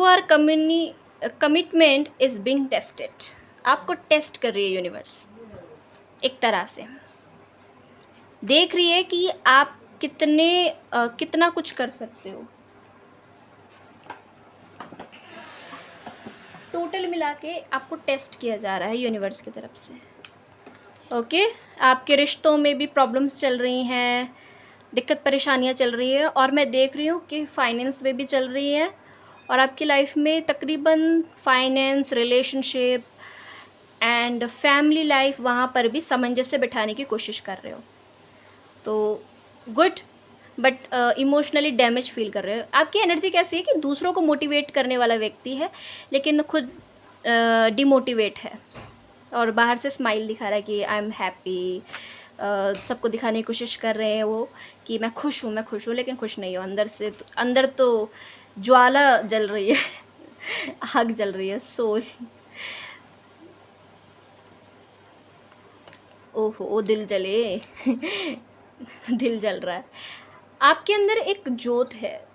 कमिटमेंट इज़ बीइंग टेस्टेड। आपको टेस्ट कर रही है यूनिवर्स, एक तरह से देख रही है कि आप कितना कुछ कर सकते हो। टोटल मिला के आपको टेस्ट किया जा रहा है यूनिवर्स की तरफ से। ओके, आपके रिश्तों में भी प्रॉब्लम्स चल रही हैं, दिक्कत परेशानियां चल रही है, और मैं देख रही हूँ कि फाइनेंस में भी चल रही है, और आपकी लाइफ में तकरीबन finance, relationship and family life, वहाँ पर भी सामंजस्य बिठाने की कोशिश कर रहे हो। तो good, but emotionally damage feel कर रहे हो। आपकी एनर्जी कैसी है कि दूसरों को मोटिवेट करने वाला व्यक्ति है, लेकिन खुद डिमोटिवेट है, और बाहर से स्माइल दिखा रहा है कि आई एम हैप्पी। सबको दिखाने की कोशिश कर रहे हैं वो कि मैं खुश हूँ, लेकिन खुश नहीं हूँ। अंदर तो ज्वाला जल रही है आग जल रही है, सोल। ओहो, दिल जले दिल जल रहा है। आपके अंदर एक ज्योत है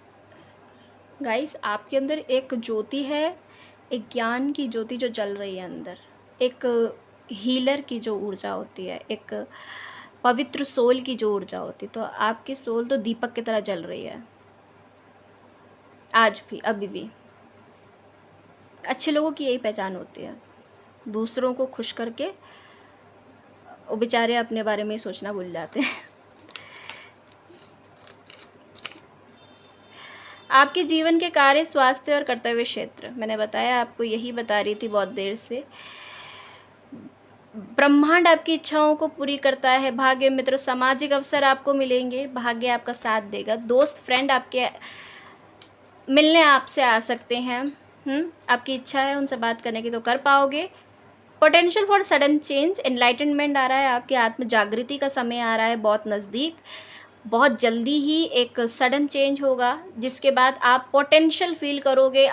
गाइस, आपके अंदर एक ज्योति है, एक ज्ञान की ज्योति जो जल रही है अंदर, एक हीलर की जो ऊर्जा होती है, एक पवित्र सोल की जो ऊर्जा होती है। तो आपकी सोल तो दीपक की तरह जल रही है आज भी, अभी भी। अच्छे लोगों की यही पहचान होती है, दूसरों को खुश करके वो बेचारे अपने बारे में ही सोचना भूल जाते हैं। आपके जीवन के कार्य, स्वास्थ्य और कर्तव्य क्षेत्र, मैंने बताया आपको, यही बता रही थी बहुत देर से। ब्रह्मांड आपकी इच्छाओं को पूरी करता है। भाग्य, मित्र, सामाजिक अवसर आपको मिलेंगे, भाग्य आपका साथ देगा। दोस्त, फ्रेंड आपके मिलने आपसे आ सकते हैं। आपकी इच्छा है उनसे बात करने की तो कर पाओगे। Potential for sudden change, enlightenment आ रहा है, आपकी आत्म जागृति का समय आ रहा है, बहुत नज़दीक। बहुत जल्दी ही एक सडन चेंज होगा, जिसके बाद आप पोटेंशियल फील करोगे।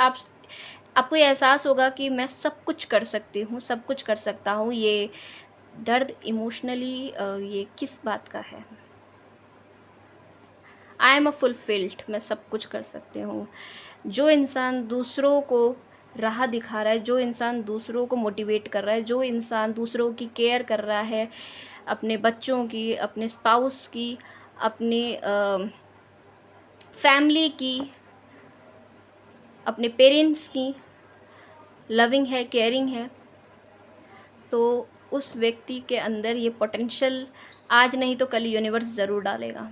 आपको ये एहसास होगा कि मैं सब कुछ कर सकती हूँ, सब कुछ कर सकता हूँ। ये दर्द इमोशनली ये किस बात का है? आई एम अ फुलफिल्ड, मैं सब कुछ कर सकती हूँ। जो इंसान दूसरों को राह दिखा रहा है, जो इंसान दूसरों को मोटिवेट कर रहा है, जो इंसान दूसरों की केयर कर रहा है, अपने बच्चों की, अपने स्पाउस की, अपनी फैमिली की, अपने पेरेंट्स की, लविंग है, केयरिंग है, तो उस व्यक्ति के अंदर ये पोटेंशियल आज नहीं तो कल यूनिवर्स ज़रूर डालेगा,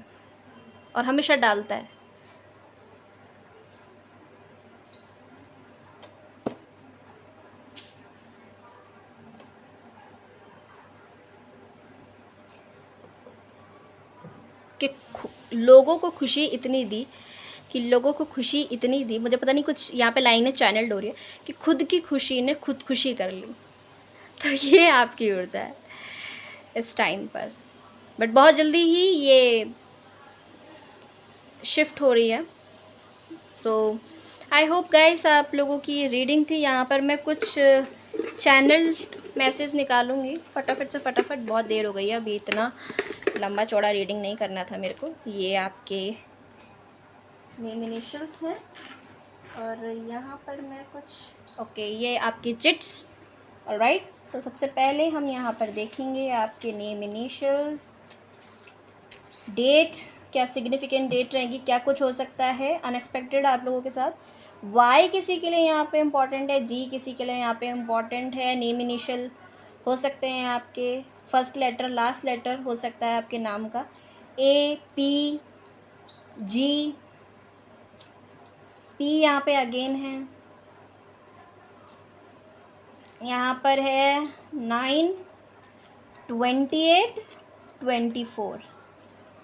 और हमेशा डालता है। कि लोगों को खुशी इतनी दी, मुझे पता नहीं, कुछ यहाँ पे लाइनें चैनल्ड हो रही है कि खुद की खुशी ने खुदकुशी कर ली। तो ये आपकी ऊर्जा है इस टाइम पर, बट बहुत जल्दी ही ये शिफ्ट हो रही है। सो आई होप गाइस, आप लोगों की रीडिंग थी। यहाँ पर मैं कुछ चैनल मैसेज निकालूंगी फटाफट से, फटाफट। बहुत देर हो गई है, अभी इतना लंबा चौड़ा रीडिंग नहीं करना था मेरे को। ये आपके नेम इनिशियल्स हैं, और यहाँ पर मैं कुछ ओके, ये आपकी चिट्स। ऑलराइट, तो सबसे पहले हम यहाँ पर देखेंगे आपके नेम इनिशियल्स, डेट, क्या सिग्निफिकेंट डेट रहेगी, क्या कुछ हो सकता है अनएक्सपेक्टेड आप लोगों के साथ। वाई किसी के लिए यहाँ पे इम्पॉर्टेंट है, जी किसी के लिए यहाँ पे इम्पॉर्टेंट है। नेम इनिशियल हो सकते हैं आपके, फर्स्ट लेटर, लास्ट लेटर हो सकता है आपके नाम का। ए, पी, जी, पी यहाँ पे अगेन है। यहाँ पर है 9, 28, 24।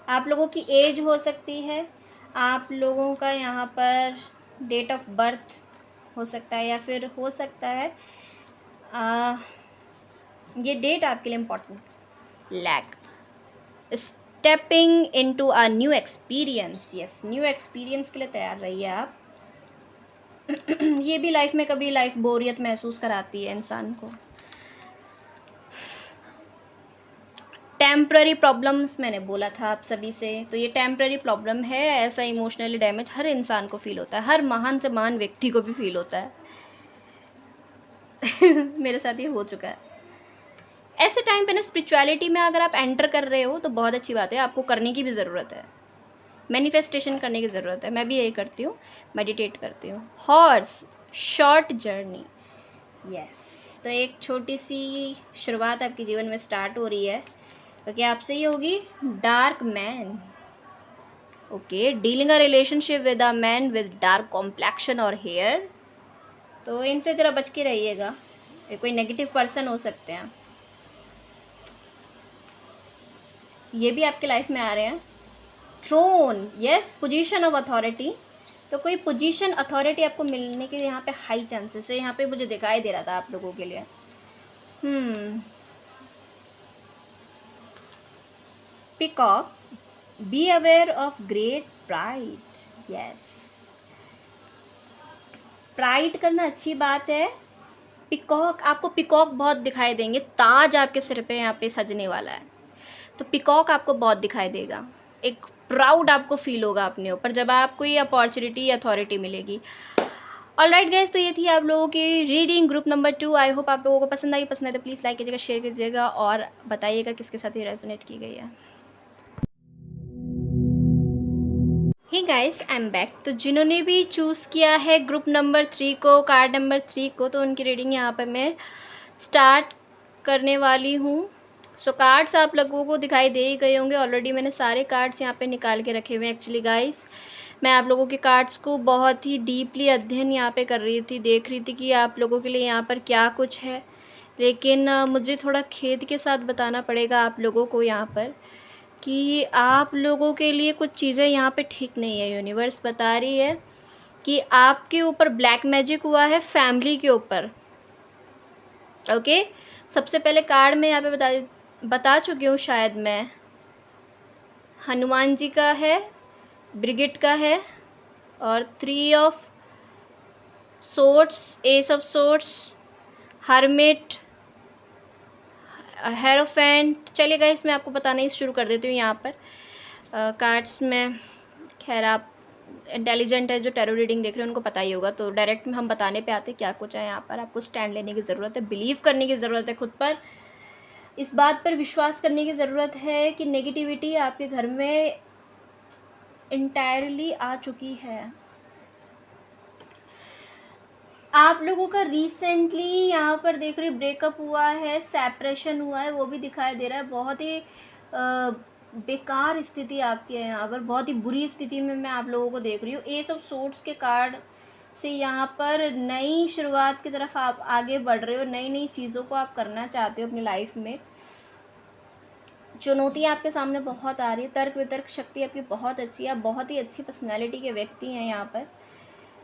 आप लोगों की एज हो सकती है, आप लोगों का यहाँ पर डेट ऑफ बर्थ हो सकता है, या फिर हो सकता है ये डेट आपके लिए important. Lack, stepping into a new experience. Yes, new experience के लिए तैयार रहिए आप। ये भी लाइफ में कभी लाइफ बोरियत महसूस कराती है इंसान को। टेम्प्ररी प्रॉब्लम्स मैंने बोला था आप सभी से, तो ये टेम्प्ररी प्रॉब्लम है। ऐसा इमोशनली डैमेज हर इंसान को फील होता है, हर महान से महान व्यक्ति को भी फील होता है। मेरे साथ ये हो चुका है। ऐसे टाइम पे ना स्पिरिचुअलिटी में अगर आप एंटर कर रहे हो तो बहुत अच्छी बात है, आपको करने की भी ज़रूरत है, मैनिफेस्टेशन करने की ज़रूरत है। मैं भी यही करती हूँ, मेडिटेट करती हूँ। Horse short journey, yes. तो एक छोटी सी शुरुआत आपके जीवन में स्टार्ट हो रही है, क्योंकि आपसे ये होगी dark man. Okay, dealing a relationship with a man with dark complexion और हेयर, तो इनसे ज़रा बच के रहिएगा, ये कोई नेगेटिव पर्सन हो सकते हैं, ये भी आपके लाइफ में आ रहे हैं। Throne, yes, position of authority, तो कोई पोजीशन अथॉरिटी आपको मिलने के यहाँ पे हाई चांसेस है, यहाँ पे मुझे दिखाई दे रहा था आप लोगों के लिए। Peacock, be aware of great pride, yes, pride करना अच्छी बात है। पीकॉक, आपको पीकॉक बहुत दिखाई देंगे, ताज आपके सिर पे यहाँ पे सजने वाला है, तो पीकॉक आपको बहुत दिखाई देगा। एक प्राउड आपको फील होगा अपने ऊपर जब आपको ये अपॉर्चुनिटी अथॉरिटी मिलेगी। ऑलराइट गाइस, तो ये थी आप लोगों की reading group number 2। I hope आप लोगों को पसंद आई। पसंद आए तो प्लीज़ लाइक कीजिएगा, शेयर कीजिएगा और बताइएगा किसके साथ ये रेजोनेट की गई है। Hey guys, I am back. तो जिन्होंने भी चूज़ किया है ग्रुप नंबर 3 को, कार्ड नंबर 3 को, तो उनकी रीडिंग यहाँ पर मैं स्टार्ट करने वाली हूँ। सो कार्ड्स आप लोगों को दिखाई दे ही गए होंगे, ऑलरेडी मैंने सारे कार्ड्स यहाँ पे निकाल के रखे हुए हैं। एक्चुअली गाइस, मैं आप लोगों के कार्ड्स को बहुत ही डीपली अध्ययन यहाँ पे कर रही थी, देख रही थी कि आप लोगों के लिए यहाँ पर क्या कुछ है, लेकिन मुझे थोड़ा खेद के साथ बताना पड़ेगा आप लोगों को यहाँ पर कि आप लोगों के लिए कुछ चीज़ें यहाँ पे ठीक नहीं है। यूनिवर्स बता रही है कि आपके ऊपर ब्लैक मैजिक हुआ है फैमिली के ऊपर। ओके, सबसे पहले कार्ड में यहाँ पे बता चुकी हूँ शायद मैं, हनुमान जी का है, ब्रिगिट का है, और 3 of swords, S of swords, hermit, hierophant. चलिए गाइस, मैं आपको बताना ही शुरू कर देती हूँ यहाँ पर कार्ड्स में। खैर, आप इंटेलिजेंट है जो टैरो रीडिंग देख रहे हैं उनको पता ही होगा, तो डायरेक्ट में हम बताने पे आते क्या कुछ है यहाँ पर। आपको स्टैंड लेने की ज़रूरत है, बिलीव करने की ज़रूरत है खुद पर, इस बात पर विश्वास करने की ज़रूरत है कि नेगेटिविटी आपके घर में इंटायरली आ चुकी है। आप लोगों का रिसेंटली यहाँ पर देख रही ब्रेकअप हुआ है, सेपरेशन हुआ है, वो भी दिखाई दे रहा है। बहुत ही बेकार स्थिति आपकी है यहाँ पर, बहुत ही बुरी स्थिति में मैं आप लोगों को देख रही हूँ। एस ऑफ सोर्ड्स के कार्ड से यहाँ पर नई शुरुआत की तरफ आप आगे बढ़ रहे हो, नई नई चीज़ों को आप करना चाहते हो अपनी लाइफ में। चुनौतियाँ आपके सामने बहुत आ रही है, तर्क वितर्क शक्ति आपकी बहुत अच्छी है, आप बहुत ही अच्छी पर्सनैलिटी के व्यक्ति हैं यहाँ पर,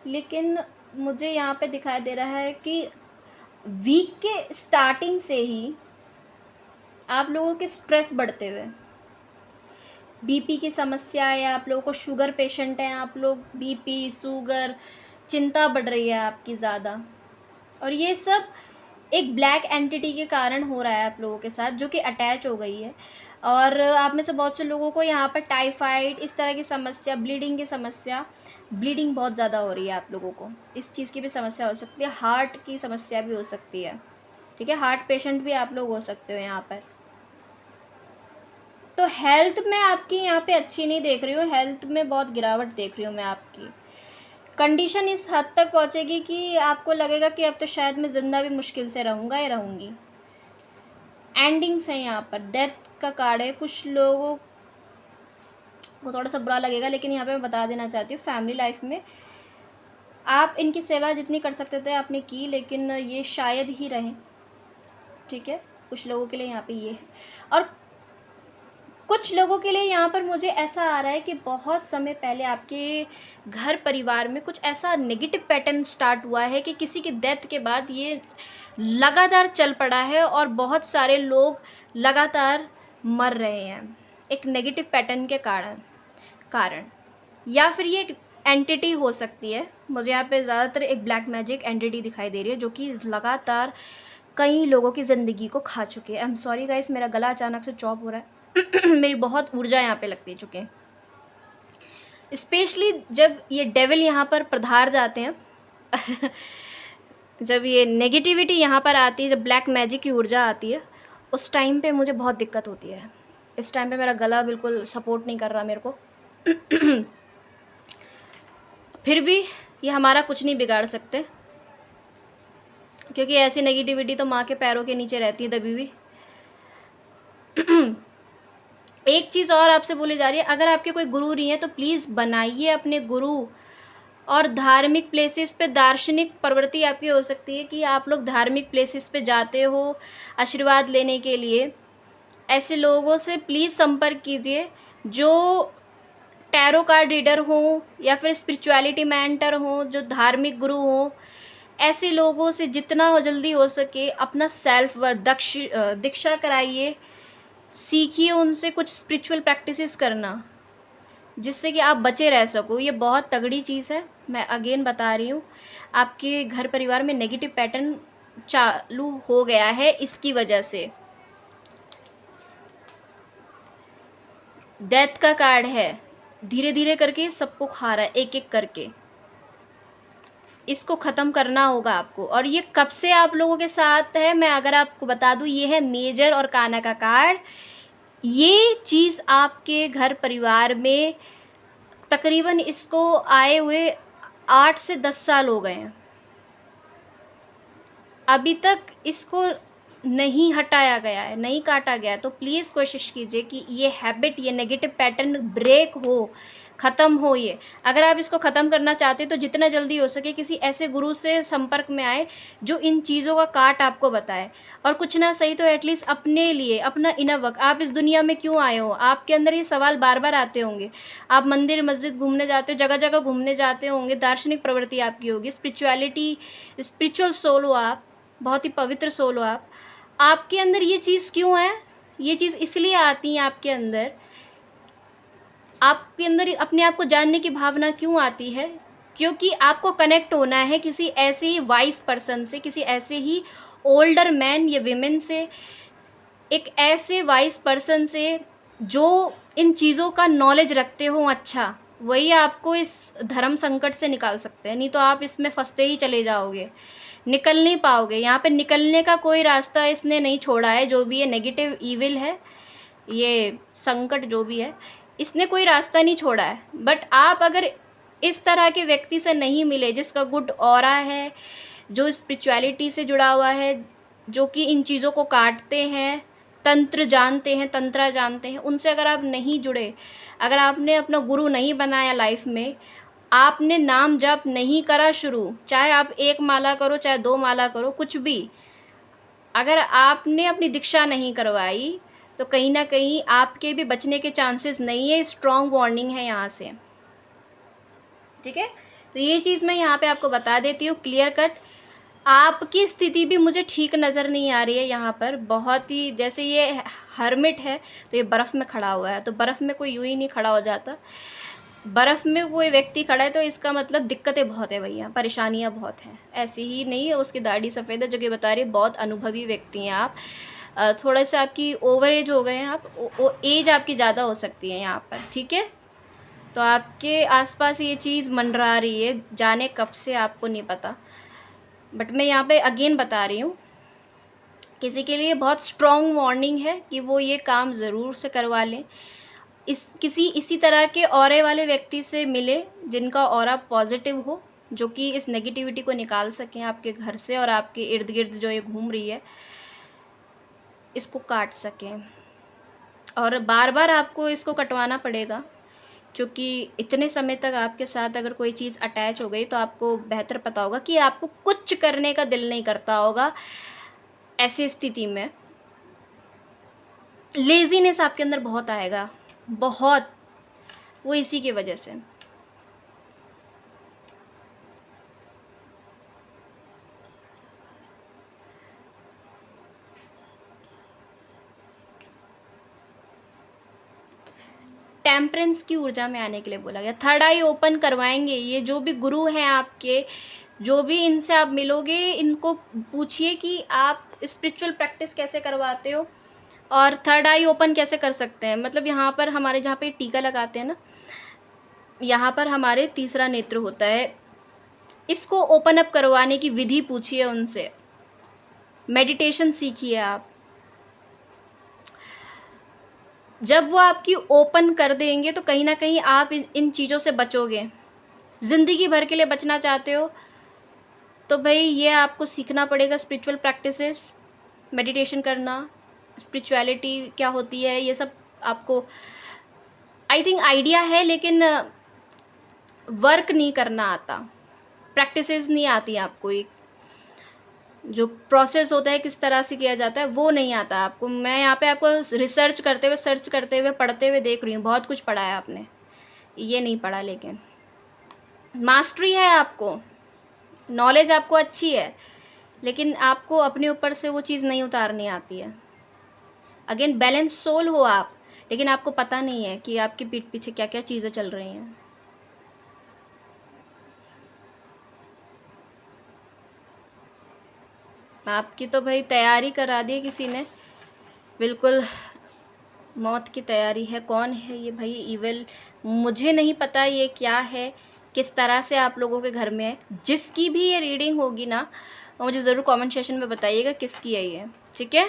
लेकिन मुझे यहाँ पे दिखाई दे रहा है कि वीक के स्टार्टिंग से ही आप लोगों के स्ट्रेस बढ़ते हुए, बीपी की समस्या है, आप लोगों को शुगर पेशेंट हैं आप लोग, बीपी, शुगर, चिंता बढ़ रही है आपकी ज़्यादा, और ये सब एक ब्लैक एंटिटी के कारण हो रहा है आप लोगों के साथ, जो कि अटैच हो गई है। और आप में से बहुत से लोगों को यहाँ पर टाइफाइड, इस तरह की समस्या, ब्लीडिंग की समस्या, ब्लीडिंग बहुत ज़्यादा हो रही है आप लोगों को, इस चीज़ की भी समस्या हो सकती है, हार्ट की समस्या भी हो सकती है, ठीक है, हार्ट पेशेंट भी आप लोग हो सकते हो यहाँ पर। तो हेल्थ में आपकी यहाँ पे अच्छी नहीं देख रही हूँ, हेल्थ में बहुत गिरावट देख रही हूँ मैं आपकी। कंडीशन इस हद तक पहुँचेगी कि आपको लगेगा कि अब तो शायद मैं ज़िंदा भी मुश्किल से रहूँगा या रहूँगी। एंडिंग्स हैं यहाँ पर, डेथ का कार्ड है। कुछ लोगों को थोड़ा सा बुरा लगेगा, लेकिन यहाँ पे मैं बता देना चाहती हूँ, फैमिली लाइफ में आप इनकी सेवा जितनी कर सकते थे आपने की, लेकिन ये शायद ही रहे, ठीक है, कुछ लोगों के लिए यहाँ पे ये है। और कुछ लोगों के लिए यहाँ पर मुझे ऐसा आ रहा है कि बहुत समय पहले आपके घर परिवार में कुछ ऐसा नेगेटिव पैटर्न स्टार्ट हुआ है कि किसी की डेथ के बाद ये लगातार चल पड़ा है और बहुत सारे लोग लगातार मर रहे हैं एक नेगेटिव पैटर्न के कारण या फिर ये एक एंटिटी हो सकती है। मुझे यहाँ पे ज़्यादातर एक ब्लैक मैजिक एंटिटी दिखाई दे रही है जो कि लगातार कई लोगों की ज़िंदगी को खा चुकी है। आई एम सॉरी गाइस, मेरा गला अचानक से चॉप हो रहा है। मेरी बहुत ऊर्जा यहाँ पे लगती चुके हैं। स्पेशली जब ये डेविल यहाँ पर पधार जाते हैं जब ये नेगेटिविटी यहाँ पर आती है, जब ब्लैक मैजिक की ऊर्जा आती है, उस टाइम पे मुझे बहुत दिक्कत होती है। इस टाइम पे मेरा गला बिल्कुल सपोर्ट नहीं कर रहा मेरे को फिर भी ये हमारा कुछ नहीं बिगाड़ सकते, क्योंकि ऐसी नेगेटिविटी तो माँ के पैरों के नीचे रहती है दबी हुई। एक चीज़ और आपसे बोली जा रही है, अगर आपके कोई गुरु नहीं है तो प्लीज़ बनाइए अपने गुरु। और धार्मिक प्लेसेस पे दार्शनिक प्रवृत्ति आपकी हो सकती है कि आप लोग धार्मिक प्लेसेस पे जाते हो आशीर्वाद लेने के लिए। ऐसे लोगों से प्लीज़ संपर्क कीजिए जो टैरो कार्ड रीडर हों या फिर स्पिरिचुअलिटी मेंटर हों, जो धार्मिक गुरु हों। ऐसे लोगों से जितना हो जल्दी हो सके अपना सेल्फ वर्थ दीक्षा कराइए, सीखिए उनसे कुछ स्पिरिचुअल प्रैक्टिसेस करना, जिससे कि आप बचे रह सको। ये बहुत तगड़ी चीज़ है, मैं अगेन बता रही हूँ। आपके घर परिवार में नेगेटिव पैटर्न चालू हो गया है इसकी वजह से। डेथ का कार्ड है, धीरे धीरे करके सबको खा रहा है, एक एक करके। इसको ख़त्म करना होगा आपको। और ये कब से आप लोगों के साथ है, मैं अगर आपको बता दूँ, ये है मेजर और काना का कार्ड। ये चीज़ आपके घर परिवार में तकरीबन इसको आए हुए 8 से 10 साल हो गए हैं, अभी तक इसको नहीं हटाया गया है, नहीं काटा गया है। तो प्लीज़ कोशिश कीजिए कि ये हैबिट, ये नेगेटिव पैटर्न ब्रेक हो, ख़त्म हो। ये अगर आप इसको ख़त्म करना चाहते हैं तो जितना जल्दी हो सके किसी ऐसे गुरु से संपर्क में आए जो इन चीज़ों का काट आपको बताए। और कुछ ना सही तो एटलीस्ट अपने लिए, अपना इनर वर्क, आप इस दुनिया में क्यों आए हो, आपके अंदर ये सवाल बार बार आते होंगे। आप मंदिर मस्जिद घूमने जाते हो, जगह जगह घूमने जाते होंगे, दार्शनिक प्रवृत्ति आपकी होगी, स्पिरिचुअलिटी, स्पिरिचुअल सोल हो आप, बहुत ही पवित्र सोल हो आप। आपके अंदर ये चीज़ क्यों है? ये चीज़ इसलिए आती है आपके अंदर अपने आप को जानने की भावना क्यों आती है? क्योंकि आपको कनेक्ट होना है किसी ऐसे ही वाइस पर्सन से, किसी ऐसे ही ओल्डर मैन या विमेन से, एक ऐसे वाइस पर्सन से जो इन चीज़ों का नॉलेज रखते हो। अच्छा, वही आपको इस धर्म संकट से निकाल सकते हैं, नहीं तो आप इसमें फंसते ही चले जाओगे, निकल नहीं पाओगे। यहाँ पे निकलने का कोई रास्ता इसने नहीं छोड़ा है। जो भी ये नेगेटिव ईविल है, ये संकट जो भी है, इसने कोई रास्ता नहीं छोड़ा है। बट आप अगर इस तरह के व्यक्ति से नहीं मिले जिसका गुड ऑरा है, जो स्पिरिचुअलिटी से जुड़ा हुआ है, जो कि इन चीज़ों को काटते हैं, तंत्र जानते हैं, तंत्रा जानते हैं, उनसे अगर आप नहीं जुड़े, अगर आपने अपना गुरु नहीं बनाया लाइफ में, आपने नाम जप नहीं करा शुरू, चाहे आप 1 माला करो, चाहे 2 माला करो, कुछ भी, अगर आपने अपनी दीक्षा नहीं करवाई तो कहीं ना कहीं आपके भी बचने के चांसेस नहीं है। स्ट्रॉन्ग वार्निंग है यहाँ से, ठीक है। तो ये चीज़ मैं यहाँ पे आपको बता देती हूँ क्लियर कट। आपकी स्थिति भी मुझे ठीक नज़र नहीं आ रही है यहाँ पर, बहुत ही, जैसे ये हर्मिट है तो ये बर्फ़ में खड़ा हुआ है, तो बर्फ़ में कोई यूँ ही नहीं खड़ा हो जाता। बर्फ़ में कोई व्यक्ति खड़ा है तो इसका मतलब दिक्कतें बहुत है भैया, परेशानियाँ बहुत हैं। ऐसी ही नहीं है उसकी दाढ़ी सफ़ेद है, जो कि बता रही है बहुत अनुभवी व्यक्ति हैं आप। थोड़ा सा आपकी ओवर एज हो गए हैं आप, एज आपकी ज़्यादा हो सकती है यहाँ पर, ठीक है। तो आपके आसपास ये चीज़ मंडरा रही है, जाने कब से आपको नहीं पता। बट मैं यहाँ पे अगेन बता रही हूँ, किसी के लिए बहुत स्ट्रॉन्ग वार्निंग है कि वो ये काम ज़रूर से करवा लें। इसी तरह के ऑरे वाले व्यक्ति से मिले जिनका ऑरा पॉजिटिव हो, जो कि इस नेगेटिविटी को निकाल सकें आपके घर से और आपके इर्द गिर्द जो ये घूम रही है इसको काट सकें। और बार बार आपको इसको कटवाना पड़ेगा, क्योंकि इतने समय तक आपके साथ अगर कोई चीज़ अटैच हो गई तो आपको बेहतर पता होगा कि आपको कुछ करने का दिल नहीं करता होगा। ऐसी स्थिति में लेज़ीनेस आपके अंदर बहुत आएगा, बहुत, वो इसी की वजह से। टेम्परेंस की ऊर्जा में आने के लिए बोला गया। थर्ड आई ओपन करवाएंगे। ये जो भी गुरु हैं आपके, जो भी इनसे आप मिलोगे, इनको पूछिए कि आप स्पिरिचुअल प्रैक्टिस कैसे करवाते हो और थर्ड आई ओपन कैसे कर सकते हैं, मतलब यहाँ पर हमारे जहाँ पे टीका लगाते हैं ना, यहाँ पर हमारे तीसरा नेत्र होता है। इसको ओपन अप करवाने की विधि पूछिए उनसे, मेडिटेशन सीखिए आप। जब वो आपकी ओपन कर देंगे तो कहीं ना कहीं आप इन चीज़ों से बचोगे। ज़िंदगी भर के लिए बचना चाहते हो तो भाई ये आपको सीखना पड़ेगा, स्पिरिचुअल प्रैक्टिसेस, मेडिटेशन करना, स्पिरिचुअलिटी क्या होती है, ये सब आपको आई थिंक आइडिया है, लेकिन वर्क नहीं करना आता, प्रैक्टिसेस नहीं आती आपको। एक जो प्रोसेस होता है किस तरह से किया जाता है वो नहीं आता आपको। मैं यहाँ पे आपको रिसर्च करते हुए, सर्च करते हुए, पढ़ते हुए देख रही हूँ। बहुत कुछ पढ़ा है आपने, ये नहीं पढ़ा, लेकिन मास्टरी है आपको, नॉलेज आपको अच्छी है, लेकिन आपको अपने ऊपर से वो चीज़ नहीं उतारनी आती है। अगेन बैलेंस सोल हो आप, लेकिन आपको पता नहीं है कि आपके पीठ पीछे क्या क्या चीज़ें चल रही हैं। आपकी तो भाई तैयारी करा दी किसी ने, बिल्कुल मौत की तैयारी है। कौन है ये भाई इविल, मुझे नहीं पता ये क्या है, किस तरह से आप लोगों के घर में है। जिसकी भी ये रीडिंग होगी ना, मुझे ज़रूर कमेंट सेक्शन में बताइएगा किसकी है ये, ठीक है?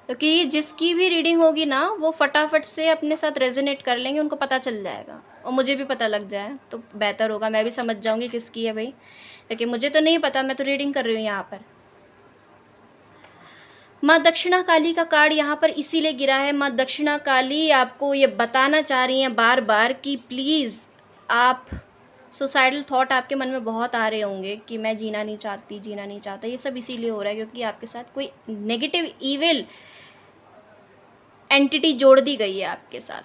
क्योंकि जिसकी भी रीडिंग होगी ना, वो फटाफट से अपने साथ रेजोनेट कर लेंगे, उनको पता चल जाएगा, और मुझे भी पता लग जाए तो बेहतर होगा, मैं भी समझ जाऊँगी किसकी है भाई, क्योंकि मुझे तो नहीं पता, मैं तो रीडिंग कर रही हूँ यहाँ पर। माँ दक्षिणा काली का कार्ड यहाँ पर इसीलिए गिरा है। माँ दक्षिणा काली आपको ये बताना चाह रही हैं बार बार कि प्लीज़, आप सुसाइडल थॉट आपके मन में बहुत आ रहे होंगे कि मैं जीना नहीं चाहती, जीना नहीं चाहता। ये सब इसीलिए हो रहा है क्योंकि आपके साथ कोई नेगेटिव ईविल एंटिटी जोड़ दी गई है आपके साथ,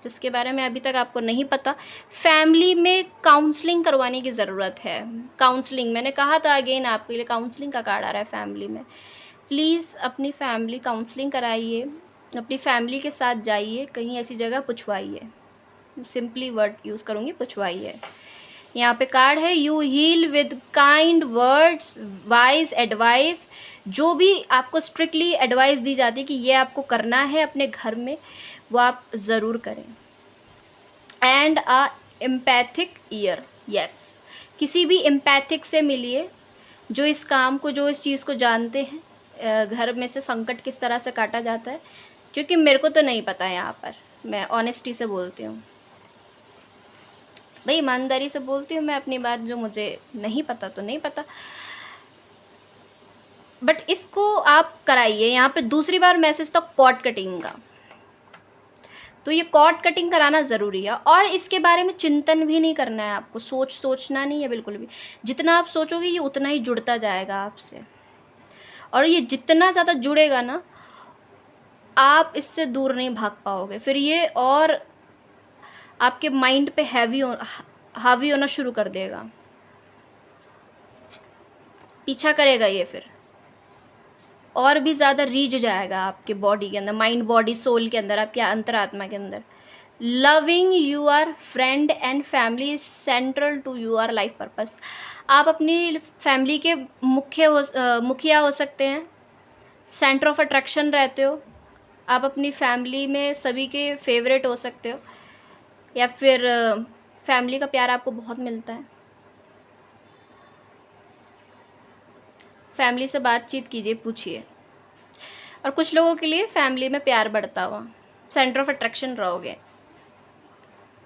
जिसके बारे में अभी तक आपको नहीं पता। फैमिली में काउंसलिंग करवाने की ज़रूरत है। काउंसलिंग, मैंने कहा था अगेन, आपके लिए काउंसलिंग का कार्ड आ रहा है फैमिली में। प्लीज़ अपनी फैमिली काउंसलिंग कराइए, अपनी फैमिली के साथ जाइए, कहीं ऐसी जगह पुछवाइए। सिंपली वर्ड यूज़ करूँगी, पुछवाइए। यहाँ पे कार्ड है, you heal with kind words, wise advice. जो भी आपको स्ट्रिक्टली एडवाइस दी जाती है कि ये आपको करना है अपने घर में, वो आप ज़रूर करें। And a empathic year, yes, किसी भी एम्पैथिक से मिलिए जो इस काम को, जो इस चीज़ को जानते हैं, घर में से संकट किस तरह से काटा जाता है, क्योंकि मेरे को तो नहीं पता है। यहाँ पर मैं ऑनेस्टी से बोलती हूँ भाई, ईमानदारी से बोलती हूँ मैं अपनी बात, जो मुझे नहीं पता तो नहीं पता, बट इसको आप कराइए। यहाँ पे दूसरी बार मैसेज था कॉर्ड कटिंग का, तो ये कॉर्ड कटिंग कराना ज़रूरी है। और इसके बारे में चिंतन भी नहीं करना है आपको, सोचना नहीं है बिल्कुल भी। जितना आप सोचोगे ये उतना ही जुड़ता जाएगा आपसे, और ये जितना ज़्यादा जुड़ेगा ना, आप इससे दूर नहीं भाग पाओगे। फिर ये और आपके माइंड पे हावी होना शुरू कर देगा, पीछा करेगा ये, फिर और भी ज़्यादा रीझ जाएगा आपके बॉडी के अंदर, माइंड बॉडी सोल के अंदर, आपके अंतरात्मा के अंदर। Loving your friend and family central to your life purpose. आप अपनी फैमिली के मुखिया हो सकते हैं, सेंटर ऑफ अट्रैक्शन रहते हो आप अपनी फैमिली में, सभी के फेवरेट हो सकते हो, या फिर फैमिली का प्यार आपको बहुत मिलता है। फैमिली से बातचीत कीजिए, पूछिए। और कुछ लोगों के लिए फैमिली में प्यार बढ़ता हुआ, सेंटर ऑफ अट्रैक्शन रहोगे,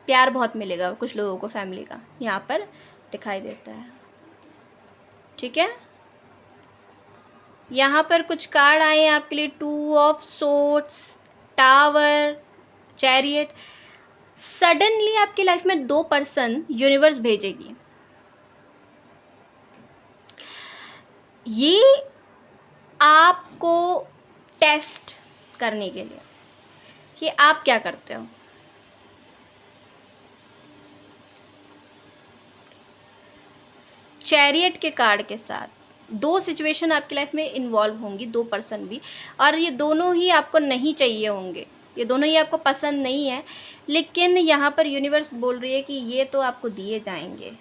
प्यार बहुत मिलेगा कुछ लोगों को फैमिली का, यहाँ पर दिखाई देता है, ठीक है। यहाँ पर कुछ कार्ड आए हैं आपके लिए, 2 of swords, tower, chariot. Suddenly आपकी लाइफ में 2 पर्सन यूनिवर्स भेजेगी, ये आपको टेस्ट करने के लिए कि आप क्या करते हो। चैरियट के कार्ड के साथ 2 सिचुएशन आपकी लाइफ में इन्वॉल्व होंगी, 2 पर्सन भी, और ये दोनों ही आपको नहीं चाहिए होंगे, ये दोनों ही आपको पसंद नहीं है, लेकिन यहाँ पर यूनिवर्स बोल रही है कि ये तो आपको दिए जाएंगे।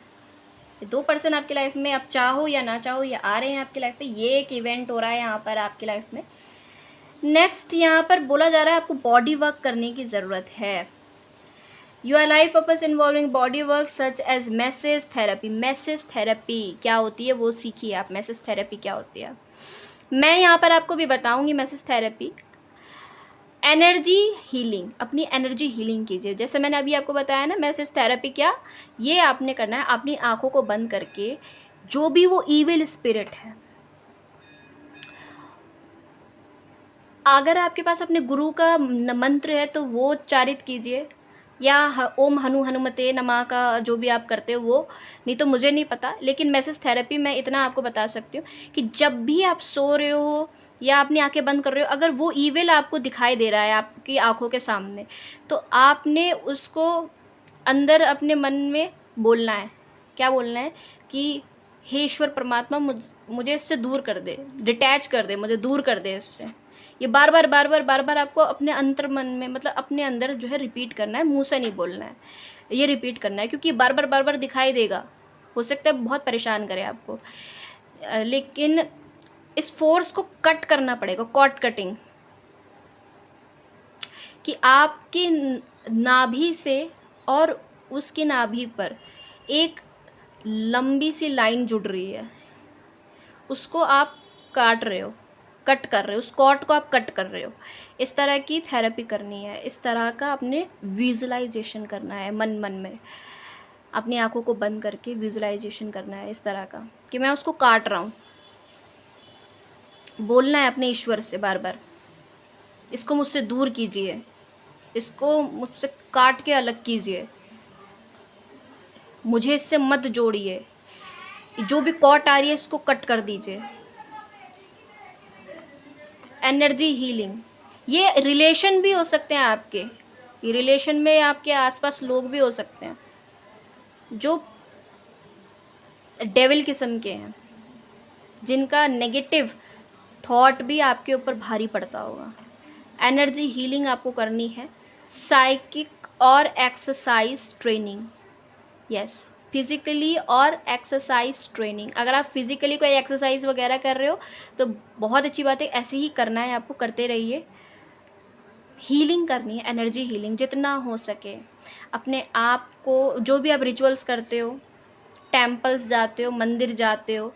2 पर्सन आपकी लाइफ में, आप चाहो या ना चाहो, ये आ रहे हैं आपकी लाइफ में। ये एक इवेंट हो रहा है यहाँ पर आपकी लाइफ में, नेक्स्ट यहाँ पर बोला जा रहा है आपको बॉडी वर्क करने की ज़रूरत है। Your life purpose involving body work such as massage therapy. Massage therapy क्या होती है वो सीखिए आप। मैसेज थेरेपी क्या होती है मैं यहाँ पर आपको भी बताऊँगी। मैसेज थेरेपी एनर्जी हीलिंग, अपनी एनर्जी हीलिंग कीजिए। जैसे मैंने अभी आपको बताया ना, मैसेज थेरेपी क्या, ये आपने करना है अपनी आँखों को बंद करके। जो भी वो ईविल स्पिरिट है, अगर आपके पास अपने गुरु का मंत्र है तो वो उच्चारित कीजिए, या ओम हनुमते नमः का जो भी आप करते हो वो, नहीं तो मुझे नहीं पता। लेकिन मैसेज थेरेपी मैं इतना आपको बता सकती हूँ कि जब भी आप सो रहे हो या अपनी आंखें बंद कर रहे हो, अगर वो ईविल आपको दिखाई दे रहा है आपकी आंखों के सामने, तो आपने उसको अंदर अपने मन में बोलना है। क्या बोलना है कि हे ईश्वर परमात्मा, मुझे इससे दूर कर दे, डिटैच कर दे, मुझे दूर कर दे इससे। ये बार बार बार बार बार बार आपको अपने अंतर मन में, मतलब अपने अंदर जो है रिपीट करना है, मुंह से नहीं बोलना है, ये रिपीट करना है, क्योंकि बार बार दिखाई देगा। हो सकता है बहुत परेशान करे आपको, लेकिन इस फोर्स को कट करना पड़ेगा, कॉर्ड कटिंग, कि आपकी नाभि से और उसकी नाभि पर एक लंबी सी लाइन जुड़ रही है, उसको आप काट रहे हो, कट कर रहे हो, उस कॉर्ड को आप कट कर रहे हो। इस तरह की थेरेपी करनी है, इस तरह का अपने विजुअलाइजेशन करना है मन मन में, अपनी आंखों को बंद करके विजुअलाइजेशन करना है इस तरह का कि मैं उसको काट रहा हूँ। बोलना है अपने ईश्वर से बार बार, इसको मुझसे दूर कीजिए, इसको मुझसे काट के अलग कीजिए, मुझे इससे मत जोड़िए, जो भी कॉट आ रही है इसको कट कर दीजिए। एनर्जी हीलिंग, ये रिलेशन भी हो सकते हैं आपके, ये रिलेशन में आपके आसपास लोग भी हो सकते हैं जो डेविल किस्म के हैं, जिनका नेगेटिव थॉट भी आपके ऊपर भारी पड़ता होगा। एनर्जी हीलिंग आपको करनी है, साइकिक और एक्सरसाइज ट्रेनिंग, यस, फिज़िकली और एक्सरसाइज ट्रेनिंग। अगर आप फिज़िकली कोई एक्सरसाइज वगैरह कर रहे हो तो बहुत अच्छी बात है, ऐसे ही करना है आपको, करते रहिए। हीलिंग करनी है, एनर्जी हीलिंग जितना हो सके अपने आप को। जो भी आप रिचुअल्स करते हो, टेम्पल्स जाते हो, मंदिर जाते हो,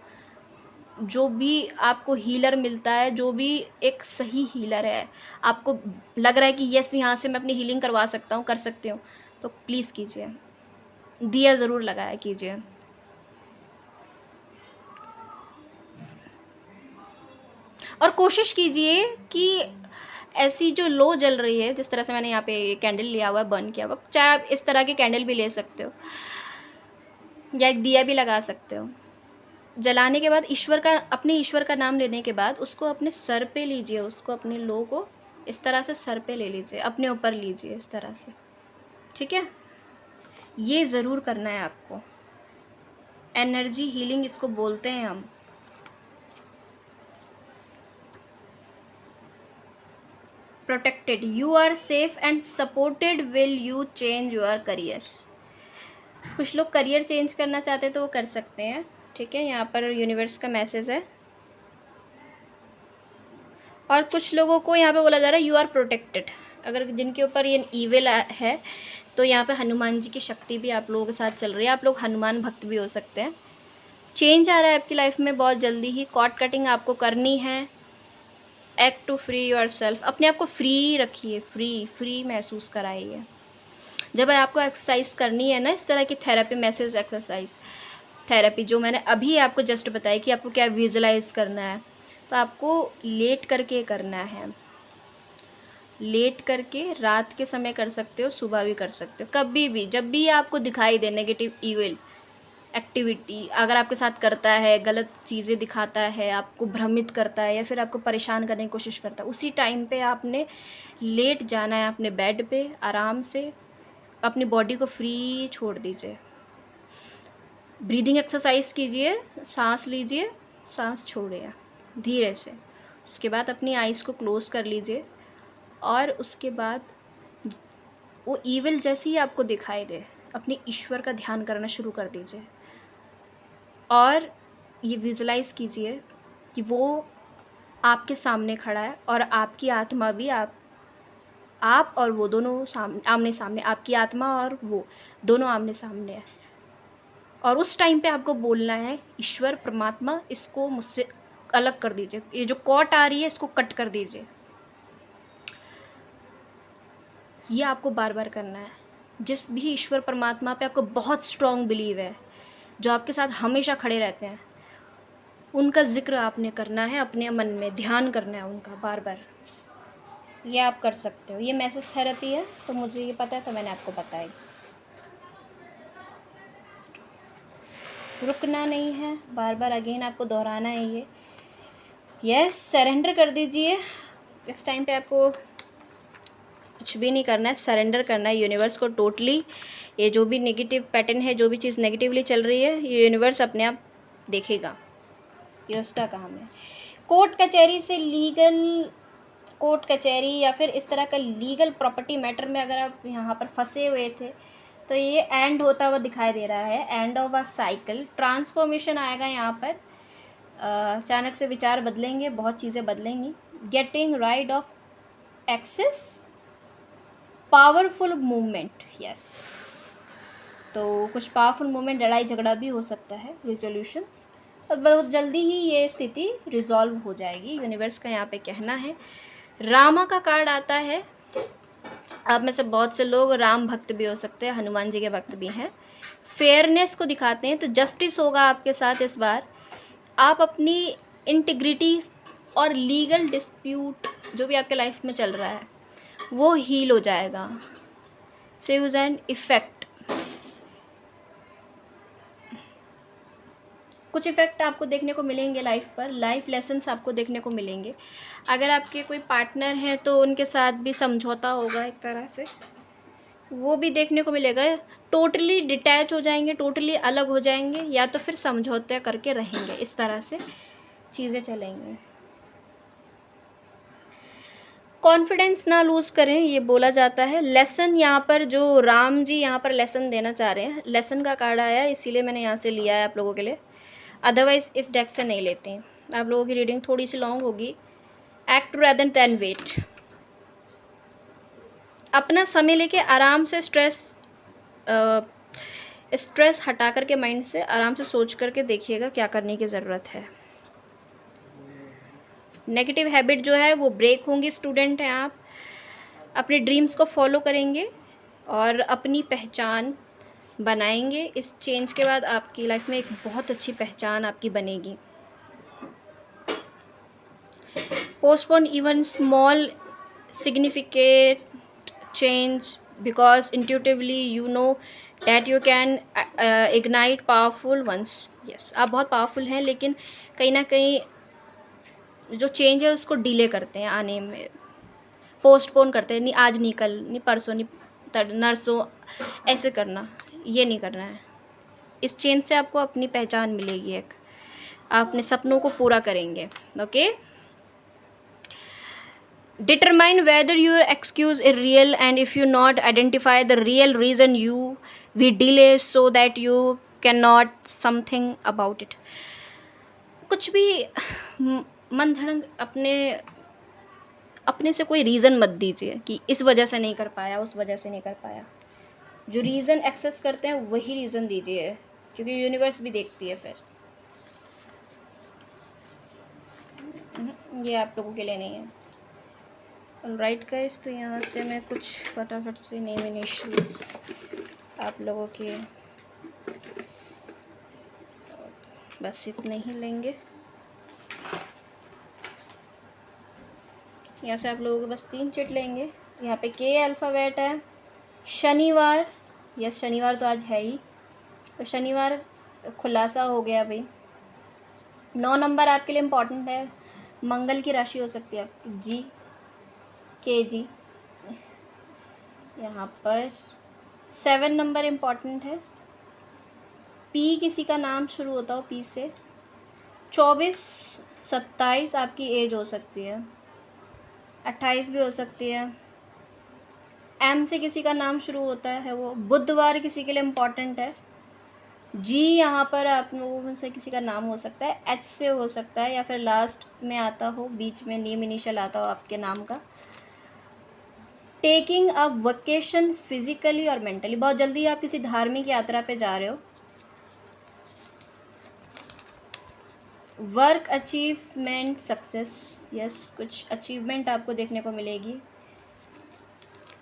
जो भी आपको हीलर मिलता है, जो भी एक सही हीलर है, आपको लग रहा है कि यस यहाँ से मैं अपनी हीलिंग करवा सकता हूँ, कर सकती हूँ, तो प्लीज़ कीजिए, दिया ज़रूर लगाया कीजिए। और कोशिश कीजिए कि ऐसी जो लो जल रही है, जिस तरह से मैंने यहाँ पे कैंडल लिया हुआ है, बर्न किया हुआ, चाहे आप इस तरह के कैंडल भी ले सकते हो या एक दिया भी लगा सकते हो। जलाने के बाद अपने ईश्वर का नाम लेने के बाद उसको अपने सर पे लीजिए, उसको अपने लो को इस तरह से सर पे ले लीजिए, अपने ऊपर लीजिए इस तरह से, ठीक है। ये ज़रूर करना है आपको। एनर्जी हीलिंग इसको बोलते हैं हम। Protected, you are safe and supported will you change your career. कुछ लोग करियर चेंज करना चाहते हैं तो वो कर सकते हैं, ठीक है। यहाँ पर यूनिवर्स का मैसेज है। और कुछ लोगों को यहाँ पे बोला जा रहा है यू आर प्रोटेक्टेड। अगर जिनके ऊपर ये ईविल है तो यहाँ पे हनुमान जी की शक्ति भी आप लोगों के साथ चल रही है, आप लोग हनुमान भक्त भी हो सकते हैं। चेंज आ रहा है आपकी लाइफ में बहुत जल्दी ही। कॉर्ड कटिंग आपको करनी है। Act to free yourself, अपने आप को फ्री रखिए, फ्री महसूस कराइए। जब आपको एक्सरसाइज करनी है ना, इस तरह की थेरेपी, मैसेज एक्सरसाइज थेरेपी जो मैंने अभी आपको जस्ट बताया कि आपको क्या विजुलाइज करना है, तो आपको लेट करके करना है। लेट करके रात के समय कर सकते हो, सुबह भी कर सकते हो, कभी भी, जब भी आपको दिखाई दे नेगेटिव ईविल एक्टिविटी अगर आपके साथ करता है, गलत चीज़ें दिखाता है, आपको भ्रमित करता है या फिर आपको परेशान करने की कोशिश करता है, उसी टाइम पे आपने लेट जाना है अपने बेड पे, आराम से अपनी बॉडी को फ्री छोड़ दीजिए। ब्रीदिंग एक्सरसाइज कीजिए, सांस लीजिए, सांस छोड़िए धीरे से। उसके बाद अपनी आइज़ को क्लोज़ कर लीजिए और उसके बाद वो ईविल जैसे ही आपको दिखाई दे, अपने ईश्वर का ध्यान करना शुरू कर दीजिए और ये विजुलाइज़ कीजिए कि वो आपके सामने खड़ा है और आपकी आत्मा भी आप और वो दोनों आमने सामने, आपकी आत्मा और वो दोनों आमने सामने है। और उस टाइम पे आपको बोलना है, ईश्वर परमात्मा इसको मुझसे अलग कर दीजिए, ये जो कॉट आ रही है इसको कट कर दीजिए। ये आपको बार बार करना है। जिस भी ईश्वर परमात्मा पे आपको बहुत स्ट्रॉन्ग बिलीव है, जो आपके साथ हमेशा खड़े रहते हैं, उनका जिक्र आपने करना है, अपने मन में ध्यान करना है उनका बार बार। ये आप कर सकते हो। ये मैसेज थेरेपी है, तो मुझे ये पता है तो मैंने आपको बताया। रुकना नहीं है, बार बार अगेन आपको दोहराना है ये। यस, सरेंडर कर दीजिए। इस टाइम पे आपको कुछ भी नहीं करना है, सरेंडर करना है यूनिवर्स को टोटली। ये जो भी नेगेटिव पैटर्न है, जो भी चीज़ नेगेटिवली चल रही है, ये यूनिवर्स अपने आप देखेगा, ये उसका काम है। कोर्ट कचहरी से लीगल, कोर्ट कचहरी या फिर इस तरह का लीगल प्रॉपर्टी मैटर में अगर आप यहाँ पर फंसे हुए थे, तो ये एंड होता हुआ दिखाई दे रहा है, end of a cycle. Transformation आएगा यहाँ पर, अचानक से विचार बदलेंगे, बहुत चीज़ें बदलेंगी। Getting right of access, powerful movement, yes. तो कुछ पावरफुल मूवमेंट, लड़ाई झगड़ा भी हो सकता है, रिजोल्यूशंस, और बहुत जल्दी ही ये स्थिति रिजॉल्व हो जाएगी, यूनिवर्स का यहाँ पे कहना है। रामा का कार्ड आता है। आप में से बहुत से लोग राम भक्त भी हो सकते हैं, हनुमान जी के भक्त भी हैं। फेयरनेस को दिखाते हैं, तो जस्टिस होगा आपके साथ इस बार। आप अपनी इंटीग्रिटी और लीगल डिस्प्यूट जो भी आपके लाइफ में चल रहा है वो हील हो जाएगा। सेव्स एंड इफ़ेक्ट, कुछ इफ़ेक्ट आपको देखने को मिलेंगे लाइफ पर, लाइफ लेसन्स आपको देखने को मिलेंगे। अगर आपके कोई पार्टनर हैं तो उनके साथ भी समझौता होगा एक तरह से, वो भी देखने को मिलेगा। टोटली डिटैच हो जाएंगे, टोटली अलग हो जाएंगे, या तो फिर समझौते करके रहेंगे, इस तरह से चीज़ें चलेंगी। कॉन्फिडेंस ना लूज़ करें, ये बोला जाता है। लेसन यहाँ पर जो राम जी यहाँ पर लेसन देना चाह रहे हैं, लेसन का कार्ड आया है, इसीलिए मैंने यहाँ से लिया है आप लोगों के लिए, अदरवाइज़ इस डेक से नहीं लेते हैं। आप लोगों की रीडिंग थोड़ी सी लॉन्ग होगी। एक्ट रैदर देन वेट, अपना समय लेके आराम से स्ट्रेस हटा करके माइंड से आराम से सोच करके देखिएगा क्या करने की ज़रूरत है। नेगेटिव हैबिट जो है वो ब्रेक होंगी। स्टूडेंट हैं आप, अपने ड्रीम्स को फॉलो करेंगे और अपनी पहचान बनाएंगे। इस चेंज के बाद आपकी लाइफ में एक बहुत अच्छी पहचान आपकी बनेगी। Postpone even small significant change because intuitively you know that you can ignite powerful ones. yes, आप बहुत पावरफुल हैं, लेकिन कहीं ना कहीं जो चेंज है उसको डिले करते हैं आने में, पोस्टपोन करते हैं। नहीं आज, नहीं कल, नहीं परसों, नहीं नरसों, ऐसे करना, ये नहीं करना है। इस चेंज से आपको अपनी पहचान मिलेगी, एक आप अपने सपनों को पूरा करेंगे। Okay, determine whether your excuse is real, and if you not identify the real reason you we delay so that you cannot something about it. कुछ भी मन धड़ंग अपने से कोई रीज़न मत दीजिए कि इस वजह से नहीं कर पाया, उस वजह से नहीं कर पाया। जो रीज़न एक्सेस करते हैं वही रीज़न दीजिए, क्योंकि यूनिवर्स भी देखती है फिर। ये आप लोगों के लिए नहीं है। राइट गाइस, तो यहाँ से मैं कुछ फटाफट से नेम इनिशियल्स आप लोगों के बस इतने ही लेंगे। यहाँ से आप लोगों के बस 3 चिट लेंगे। यहाँ पे के अल्फ़ाबेट है। शनिवार, यस शनिवार तो आज है ही, तो शनिवार खुलासा हो गया भाई। 9 नंबर आपके लिए इम्पॉर्टेंट है। मंगल की राशि हो सकती है आपकी, जी के जी। यहाँ पर 7 नंबर इम्पॉर्टेंट है। पी किसी का नाम शुरू होता हो पी से। 24-27 आपकी एज हो सकती है, 28 भी हो सकती है। एम से किसी का नाम शुरू होता है, वो बुधवार किसी के लिए इम्पॉर्टेंट है। जी यहाँ पर आप लोगों में से किसी का नाम हो सकता है, एच से हो सकता है, या फिर लास्ट में आता हो, बीच में नेम इनिशियल आता हो आपके नाम का। टेकिंग अ वेकेशन फिजिकली और मेंटली, बहुत जल्दी आप किसी धार्मिक यात्रा पे जा रहे हो। वर्क अचीवमेंट सक्सेस, यस, कुछ अचीवमेंट आपको देखने को मिलेगी,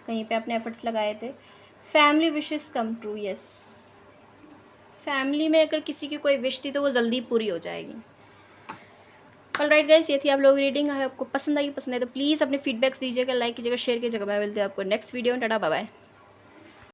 कहीं पे आपने एफर्ट्स लगाए थे। Family wishes come true, yes, family में अगर किसी की कोई विश थी तो वो जल्दी पूरी हो जाएगी। ऑलराइट गाइस, ये थी आप लोगों की रीडिंग। अगर आपको पसंद आई, पसंद है तो प्लीज़ अपने फीडबैक्स दीजिएगा, लाइक कीजिएगा, शेयर कीजिएगा। मैं मिलती हूँ आपको नेक्स्ट वीडियो में। Tata bye bye.